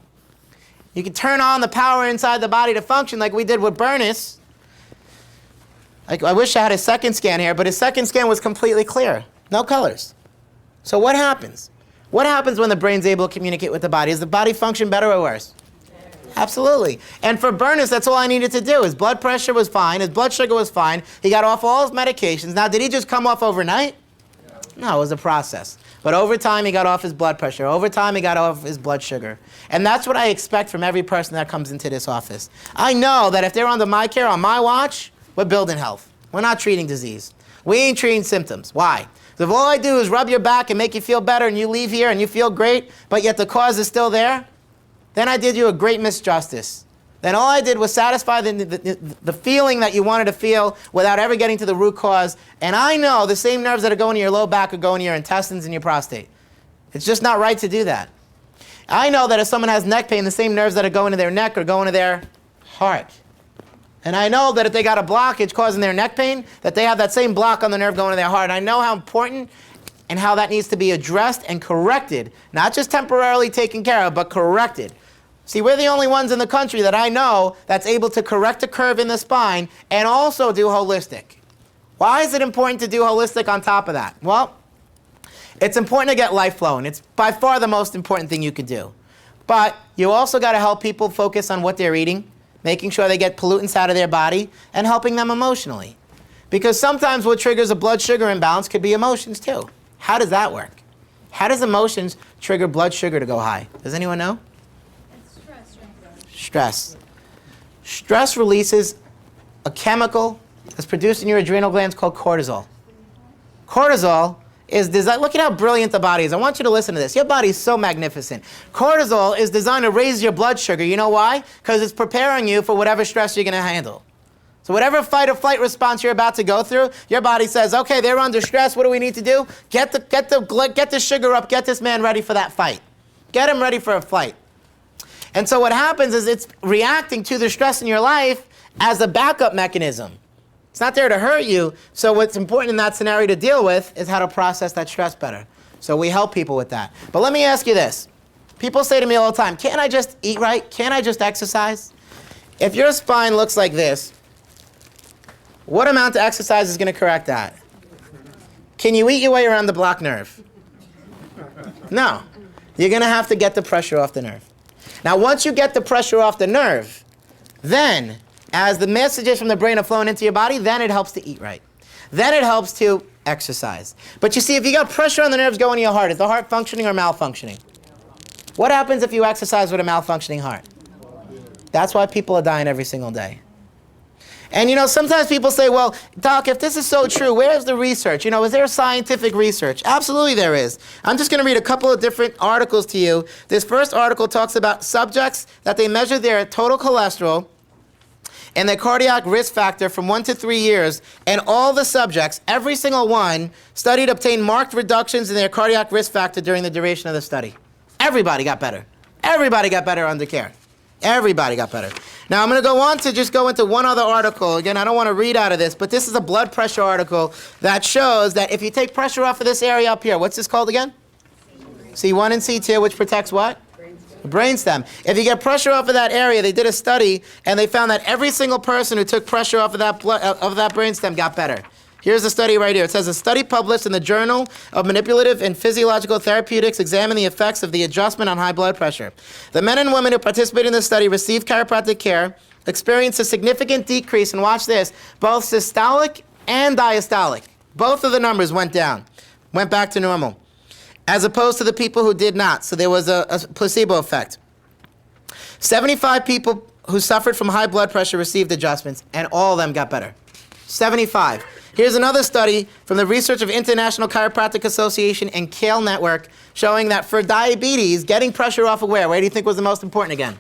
you can turn on the power inside the body to function like we did with Bernus. I wish I had his second scan here, but his second scan was completely clear. No colors. So what happens? What happens when the brain's able to communicate with the body? Does the body function better or worse? Absolutely. And for Bernus, that's all I needed to do. His blood pressure was fine. His blood sugar was fine. He got off all his medications. Now, did he just come off overnight? No, it was a process. But over time, he got off his blood pressure. Over time, he got off his blood sugar. And that's what I expect from every person that comes into this office. I know that if they're under my care, on my watch, we're building health. We're not treating disease. We ain't treating symptoms. Why? If all I do is rub your back and make you feel better and you leave here and you feel great, but yet the cause is still there, then I did you a great misjustice. Then all I did was satisfy the feeling that you wanted to feel without ever getting to the root cause. And I know the same nerves that are going to your low back are going to your intestines and your prostate. It's just not right to do that. I know that if someone has neck pain, the same nerves that are going to their neck are going to their heart. And I know that if they got a blockage causing their neck pain, that they have that same block on the nerve going to their heart. I know how important and how that needs to be addressed and corrected. Not just temporarily taken care of, but corrected. See, we're the only ones in the country that I know that's able to correct a curve in the spine and also do holistic. Why is it important to do holistic on top of that? Well, it's important to get life flowing. It's by far the most important thing you could do. But you also got to help people focus on what they're eating, making sure they get pollutants out of their body, and helping them emotionally. Because sometimes what triggers a blood sugar imbalance could be emotions too. How does that work? How does emotions trigger blood sugar to go high? Does anyone know? Stress. Stress releases a chemical that's produced in your adrenal glands called cortisol. Cortisol is designed, look at how brilliant the body is. I want you to listen to this. Your body is so magnificent. Cortisol is designed to raise your blood sugar. You know why? Because it's preparing you for whatever stress you're going to handle. So whatever fight or flight response you're about to go through, your body says, okay, they're under stress. What do we need to do? Get the sugar up. Get this man ready for that fight. Get him ready for a fight. And so what happens is it's reacting to the stress in your life as a backup mechanism. It's not there to hurt you. So what's important in that scenario to deal with is how to process that stress better. So we help people with that. But let me ask you this. People say to me all the time, can't I just eat right? Can't I just exercise? If your spine looks like this, what amount of exercise is going to correct that? Can you eat your way around the blocked nerve? No. You're going to have to get the pressure off the nerve. Now, once you get the pressure off the nerve, then, as the messages from the brain are flowing into your body, then it helps to eat right. Then it helps to exercise. But you see, if you got pressure on the nerves going to your heart, is the heart functioning or malfunctioning? What happens if you exercise with a malfunctioning heart? That's why people are dying every single day. And sometimes people say, well, doc, if this is so true, where's the research? Is there scientific research? Absolutely there is. I'm just going to read a couple of different articles to you. This first article talks about subjects that they measure their total cholesterol and their cardiac risk factor from 1 to 3 years, and all the subjects, every single one, studied obtained marked reductions in their cardiac risk factor during the duration of the study. Everybody got better. Everybody got better under care. Everybody got better. Now, I'm going to go on to just go into one other article. Again, I don't want to read out of this, but this is a blood pressure article that shows that if you take pressure off of this area up here, what's this called again? C1 and C2, which protects what? Brainstem. If you get pressure off of that area, they did a study, and they found that every single person who took pressure off of that brainstem got better. Here's the study right here. It says, a study published in the Journal of Manipulative and Physiological Therapeutics examined the effects of the adjustment on high blood pressure. The men and women who participated in the study received chiropractic care, experienced a significant decrease, and watch this, both systolic and diastolic. Both of the numbers went down, went back to normal, as opposed to the people who did not. So there was a placebo effect. 75 people who suffered from high blood pressure received adjustments, and all of them got better. 75. Here's another study from the research of International Chiropractic Association and Kale Network showing that for diabetes, getting pressure off of where? Where do you think was the most important again?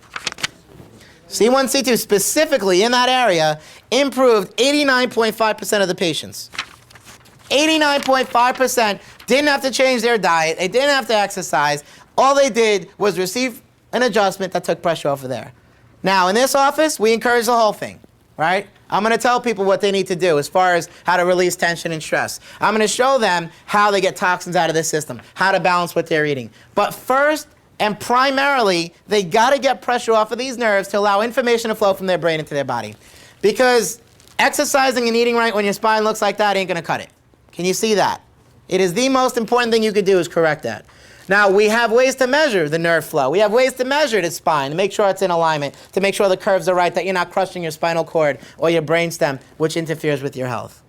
C1, C2, specifically in that area, improved 89.5% of the patients. 89.5% didn't have to change their diet. They didn't have to exercise. All they did was receive an adjustment that took pressure off of there. Now, in this office, we encourage the whole thing, right? I'm going to tell people what they need to do as far as how to release tension and stress. I'm going to show them how they get toxins out of the system, how to balance what they're eating. But first and primarily, they got to get pressure off of these nerves to allow information to flow from their brain into their body. Because exercising and eating right when your spine looks like that ain't going to cut it. Can you see that? It is the most important thing you could do is correct that. Now, we have ways to measure the nerve flow. We have ways to measure the spine, to make sure it's in alignment, to make sure the curves are right, that you're not crushing your spinal cord or your brainstem, which interferes with your health.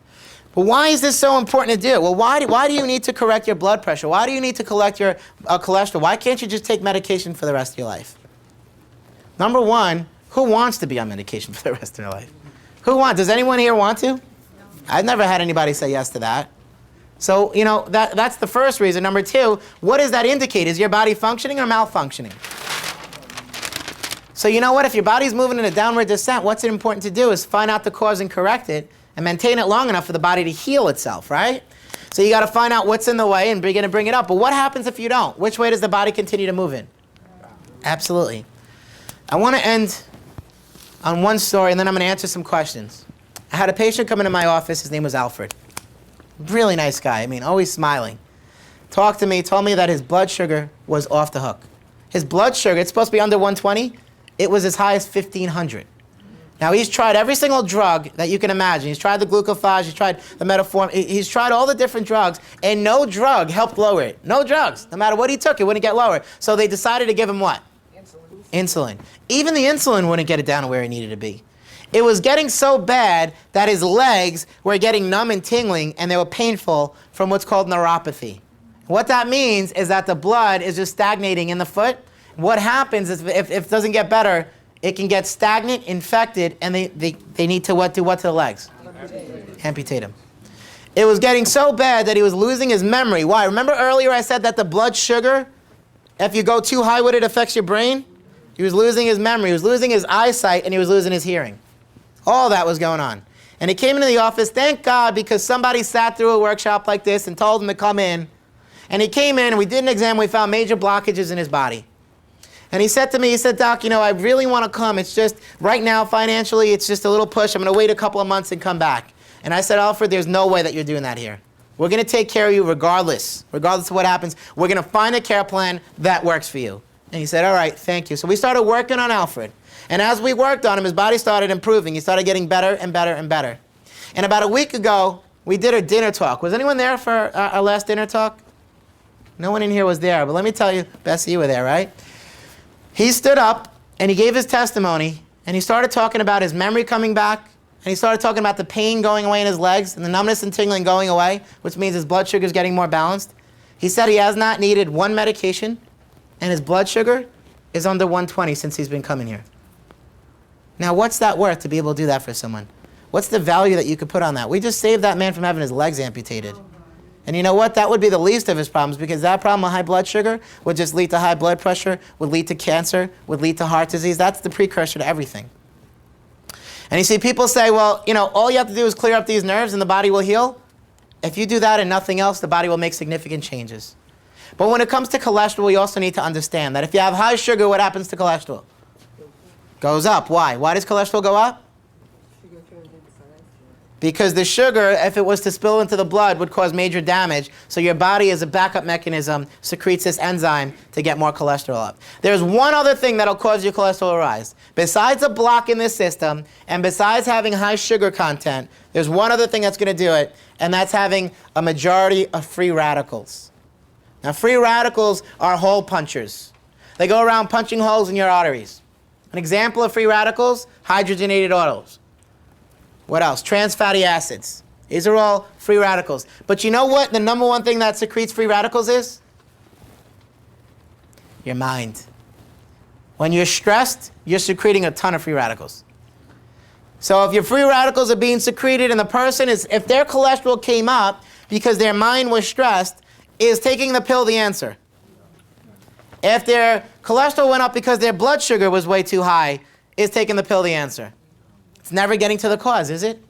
But why is this so important to do? Well, why do you need to correct your blood pressure? Why do you need to correct your cholesterol? Why can't you just take medication for the rest of your life? Number one, who wants to be on medication for the rest of their life? Who wants? Does anyone here want to? I've never had anybody say yes to that. So, that's the first reason. Number two, what does that indicate? Is your body functioning or malfunctioning? So you know what? If your body's moving in a downward descent, what's important to do is find out the cause and correct it and maintain it long enough for the body to heal itself, right? So you got to find out what's in the way and begin to bring it up. But what happens if you don't? Which way does the body continue to move in? Absolutely. I want to end on one story, and then I'm going to answer some questions. I had a patient come into my office. His name was Alfred. Really nice guy. Always smiling. Talked to me, told me that his blood sugar was off the hook. His blood sugar, it's supposed to be under 120. It was as high as 1,500. Now, he's tried every single drug that you can imagine. He's tried the glucophage, he's tried the metformin, he's tried all the different drugs, and no drug helped lower it. No drugs. No matter what he took, it wouldn't get lower. So they decided to give him what? Insulin. Even the insulin wouldn't get it down to where it needed to be. It was getting so bad that his legs were getting numb and tingling, and they were painful from what's called neuropathy. What that means is that the blood is just stagnating in the foot. What happens is if it doesn't get better, it can get stagnant, infected, and they need to do what to the legs? Amputate them. It was getting so bad that he was losing his memory. Why? Remember earlier I said that the blood sugar, if you go too high with it, affects your brain? He was losing his memory, he was losing his eyesight, and he was losing his hearing. All that was going on. And he came into the office, thank God, because somebody sat through a workshop like this and told him to come in. And he came in, and we did an exam, we found major blockages in his body. And he said to me, he said, Doc, I really want to come. It's just, right now, financially, it's just a little push. I'm going to wait a couple of months and come back. And I said, Alfred, there's no way that you're doing that here. We're going to take care of you regardless of what happens. We're going to find a care plan that works for you. And he said, all right, thank you. So we started working on Alfred. And as we worked on him, his body started improving. He started getting better and better and better. And about a week ago, we did a dinner talk. Was anyone there for our last dinner talk? No one in here was there. But let me tell you, Bessie, you were there, right? He stood up, and he gave his testimony, and he started talking about his memory coming back, and he started talking about the pain going away in his legs and the numbness and tingling going away, which means his blood sugar is getting more balanced. He said he has not needed one medication, and his blood sugar is under 120 since he's been coming here. Now, what's that worth to be able to do that for someone? What's the value that you could put on that? We just saved that man from having his legs amputated. And you know what? That would be the least of his problems, because that problem of high blood sugar would just lead to high blood pressure, would lead to cancer, would lead to heart disease. That's the precursor to everything. And you see, people say, well, you know, all you have to do is clear up these nerves and the body will heal. If you do that and nothing else, the body will make significant changes. But when it comes to cholesterol, we also need to understand that if you have high sugar, what happens to cholesterol? Goes up. Why? Why does cholesterol go up? Sugar turns into cholesterol. Because the sugar, if it was to spill into the blood, would cause major damage. So your body, as a backup mechanism, secretes this enzyme to get more cholesterol up. There's one other thing that'll cause your cholesterol to rise. Besides a block in this system, and besides having high sugar content, there's one other thing that's going to do it, and that's having a majority of free radicals. Now, free radicals are hole punchers. They go around punching holes in your arteries. An example of free radicals, hydrogenated oils. What else? Trans fatty acids. These are all free radicals. But you know what the number one thing that secretes free radicals is? Your mind. When you're stressed, you're secreting a ton of free radicals. So if your free radicals are being secreted and the person is, if their cholesterol came up because their mind was stressed, is taking the pill the answer? If their cholesterol went up because their blood sugar was way too high, is taking the pill the answer? It's never getting to the cause, is it?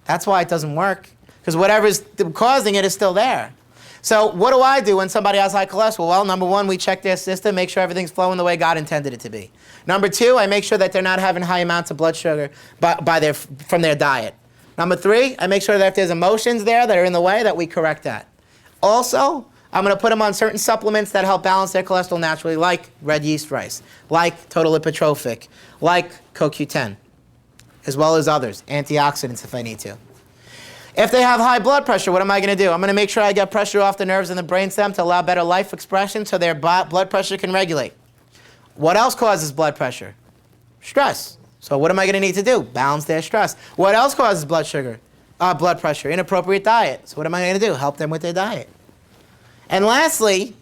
That's why it doesn't work. Because whatever's causing it is still there. So what do I do when somebody has high cholesterol? Well, number one, we check their system, make sure everything's flowing the way God intended it to be. Number two, I make sure that they're not having high amounts of blood sugar from their diet. Number three, I make sure that if there's emotions there that are in the way, that we correct that. Also, I'm going to put them on certain supplements that help balance their cholesterol naturally, like red yeast rice, like total lipotrophic, like CoQ10, as well as others, antioxidants if I need to. If they have high blood pressure, what am I going to do? I'm going to make sure I get pressure off the nerves in the brainstem to allow better life expression so their blood pressure can regulate. What else causes blood pressure? Stress. So what am I going to need to do? Balance their stress. What else causes blood pressure? Inappropriate diet. So what am I going to do? Help them with their diet. And lastly,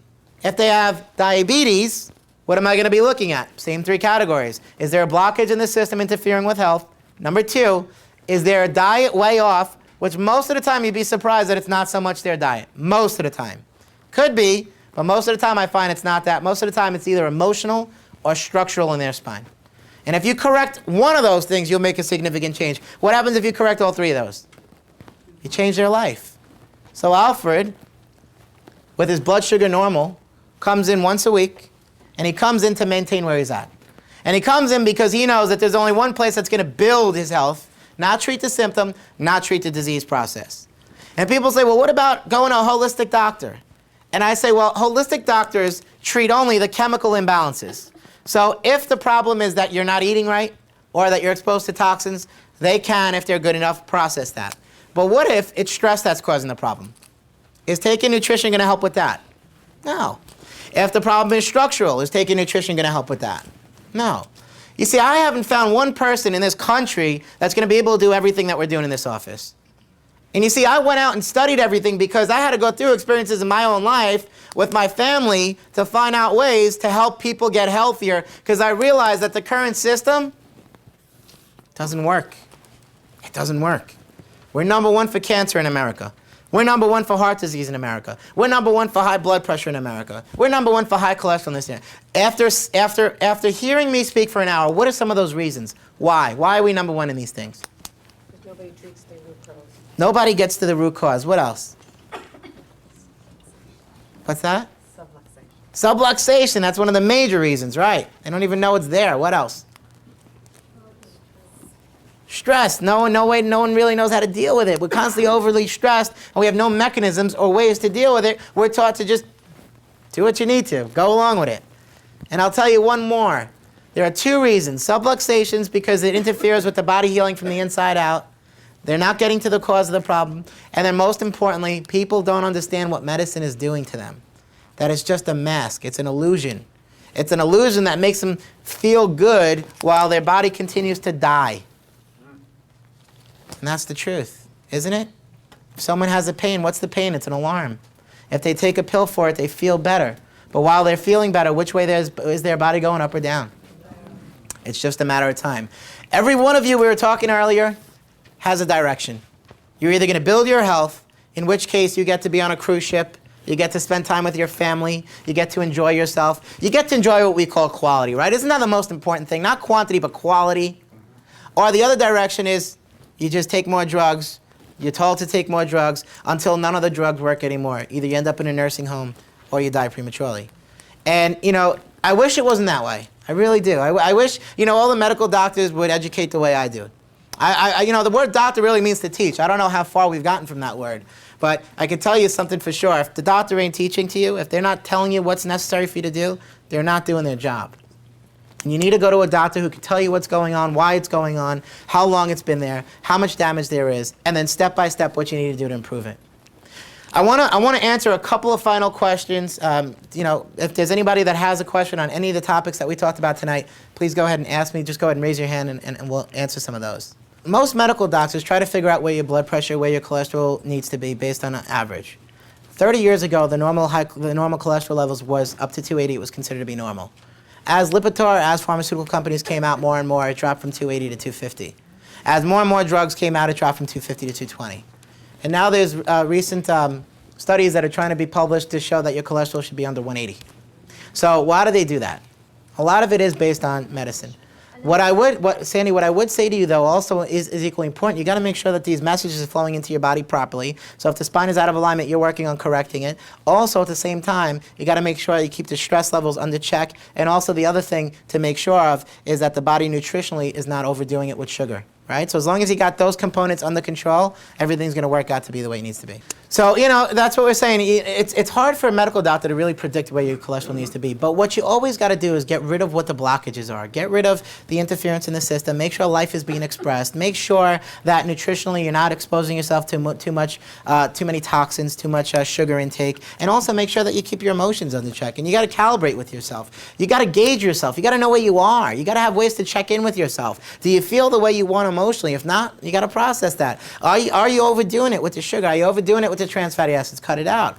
if they have diabetes, what am I going to be looking at? Same three categories. Is there a blockage in the system interfering with health? Number two, is their diet way off? Which most of the time you'd be surprised that it's not so much their diet. Most of the time. Could be, but most of the time I find it's not that. Most of the time it's either emotional or structural in their spine. And if you correct one of those things, you'll make a significant change. What happens if you correct all three of those? You change their life. So Alfred, with his blood sugar normal, comes in once a week, and he comes in to maintain where he's at. And he comes in because he knows that there's only one place that's going to build his health, not treat the symptom, not treat the disease process. And people say, well, what about going to a holistic doctor? And I say, well, holistic doctors treat only the chemical imbalances. So if the problem is that you're not eating right or that you're exposed to toxins, they can, if they're good enough, process that. But what if it's stress that's causing the problem? Is taking nutrition going to help with that? No. If the problem is structural, is taking nutrition going to help with that? No. You see, I haven't found one person in this country that's going to be able to do everything that we're doing in this office. And you see, I went out and studied everything because I had to go through experiences in my own life with my family to find out ways to help people get healthier, because I realized that the current system doesn't work. It doesn't work. We're number one for cancer in America. We're number one for heart disease in America. We're number one for high blood pressure in America. We're number one for high cholesterol in this area. After hearing me speak for an hour, what are some of those reasons? Why? Why are we number one in these things? Because nobody treats the root cause. Nobody gets to the root cause. What else? What's that? Subluxation. Subluxation. That's one of the major reasons, right? They don't even know it's there. What else? Stress. No one really knows how to deal with it. We're constantly overly stressed, and we have no mechanisms or ways to deal with it. We're taught to just do what you need to. Go along with it. And I'll tell you one more. There are two reasons. Subluxations, because it interferes with the body healing from the inside out. They're not getting to the cause of the problem. And then most importantly, people don't understand what medicine is doing to them. That it's just a mask. It's an illusion. It's an illusion that makes them feel good while their body continues to die. And that's the truth, isn't it? If someone has a pain, what's the pain? It's an alarm. If they take a pill for it, they feel better. But while they're feeling better, which way is their body going, up or down? It's just a matter of time. Every one of you, we were talking earlier, has a direction. You're either going to build your health, in which case you get to be on a cruise ship, you get to spend time with your family, you get to enjoy yourself, you get to enjoy what we call quality, right? Isn't that the most important thing? Not quantity, but quality. Or the other direction is you just take more drugs, you're told to take more drugs until none of the drugs work anymore. Either you end up in a nursing home or you die prematurely. And, you know, I wish it wasn't that way. I really do. I wish, you know, all the medical doctors would educate the way I do. You know, the word doctor really means to teach. I don't know how far we've gotten from that word. But I can tell you something for sure. If the doctor ain't teaching to you, if they're not telling you what's necessary for you to do, they're not doing their job. And you need to go to a doctor who can tell you what's going on, why it's going on, how long it's been there, how much damage there is, and then step by step what you need to do to improve it. I want to answer a couple of final questions. You know, if there's anybody that has a question on any of the topics that we talked about tonight, please go ahead and ask me. Just go ahead and raise your hand and we'll answer some of those. Most medical doctors try to figure out where your blood pressure, where your cholesterol needs to be based on an average. 30 years ago, the normal cholesterol levels was up to 280. It was considered to be normal. As Lipitor, as pharmaceutical companies came out more and more, it dropped from 280 to 250. As more and more drugs came out, it dropped from 250 to 220. And now there's recent studies that are trying to be published to show that your cholesterol should be under 180. So why do they do that? A lot of it is based on medicine. Sandy, what I would say to you, though, also is equally important. You got to make sure that these messages are flowing into your body properly. So if the spine is out of alignment, you're working on correcting it. Also, at the same time, you got to make sure you keep the stress levels under check. And also, the other thing to make sure of is that the body nutritionally is not overdoing it with sugar. Right? So as long as you got those components under control, everything's going to work out to be the way it needs to be. So, you know, that's what we're saying. It's hard for a medical doctor to really predict where your cholesterol needs to be. But what you always got to do is get rid of what the blockages are. Get rid of the interference in the system. Make sure life is being expressed. Make sure that nutritionally you're not exposing yourself to too many toxins, too much sugar intake. And also make sure that you keep your emotions under check. And you got to calibrate with yourself. You got to gauge yourself. You got to know where you are. You got to have ways to check in with yourself. Do you feel the way you want emotionally? If not, you got to process that. Are you overdoing it with the sugar? Are you overdoing it with the trans fatty acids? Cut it out.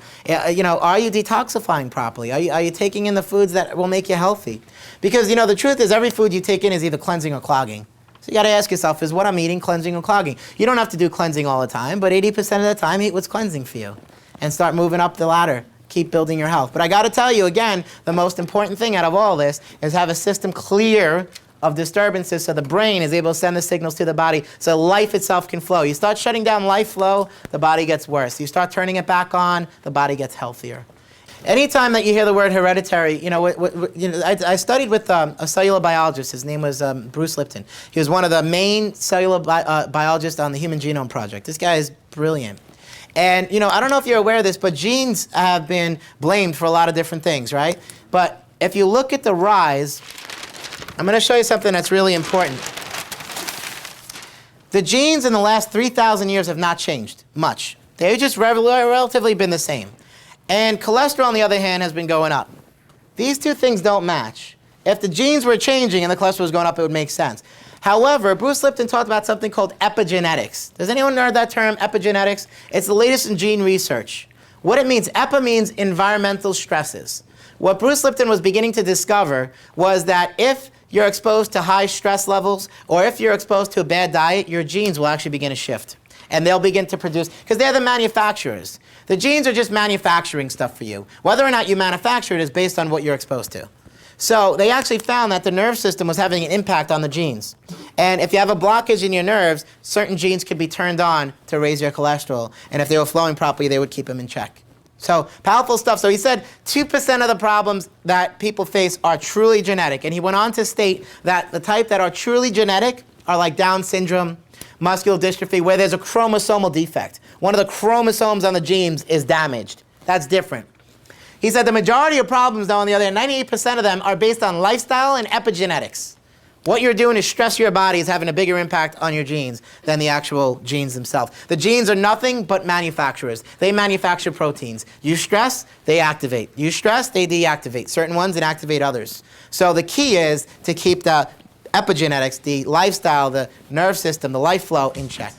You know, are you detoxifying properly? Are you taking in the foods that will make you healthy? Because, you know, the truth is every food you take in is either cleansing or clogging. So you got to ask yourself, is what I'm eating cleansing or clogging? You don't have to do cleansing all the time, but 80% of the time, eat what's cleansing for you. And start moving up the ladder. Keep building your health. But I got to tell you, again, the most important thing out of all this is have a system clear of disturbances so the brain is able to send the signals to the body so life itself can flow. You start shutting down life flow, the body gets worse. You start turning it back on, the body gets healthier. Anytime that you hear the word hereditary, you know, I studied with a cellular biologist. His name was Bruce Lipton. He was one of the main cellular biologists on the Human Genome Project. This guy is brilliant. And, you know, I don't know if you're aware of this, but genes have been blamed for a lot of different things, right? But if you look at the rise, I'm going to show you something that's really important. The genes in the last 3,000 years have not changed much. They've just relatively been the same. And cholesterol, on the other hand, has been going up. These two things don't match. If the genes were changing and the cholesterol was going up, it would make sense. However, Bruce Lipton talked about something called epigenetics. Does anyone know that term, epigenetics? It's the latest in gene research. What it means, epi means environmental stresses. What Bruce Lipton was beginning to discover was that if you're exposed to high stress levels or if you're exposed to a bad diet, your genes will actually begin to shift. And they'll begin to produce, because they're the manufacturers. The genes are just manufacturing stuff for you. Whether or not you manufacture it is based on what you're exposed to. So they actually found that the nerve system was having an impact on the genes. And if you have a blockage in your nerves, certain genes could be turned on to raise your cholesterol. And if they were flowing properly, they would keep them in check. So powerful stuff. So he said 2% of the problems that people face are truly genetic. And he went on to state that the type that are truly genetic are like Down syndrome, muscular dystrophy, where there's a chromosomal defect. One of the chromosomes on the genes is damaged. That's different. He said the majority of problems, though, on the other hand, 98% of them are based on lifestyle and epigenetics. What you're doing is stress your body is having a bigger impact on your genes than the actual genes themselves. The genes are nothing but manufacturers. They manufacture proteins. You stress, they activate. You stress, they deactivate. Certain ones and activate others. So the key is to keep the epigenetics, the lifestyle, the nerve system, the life flow in check.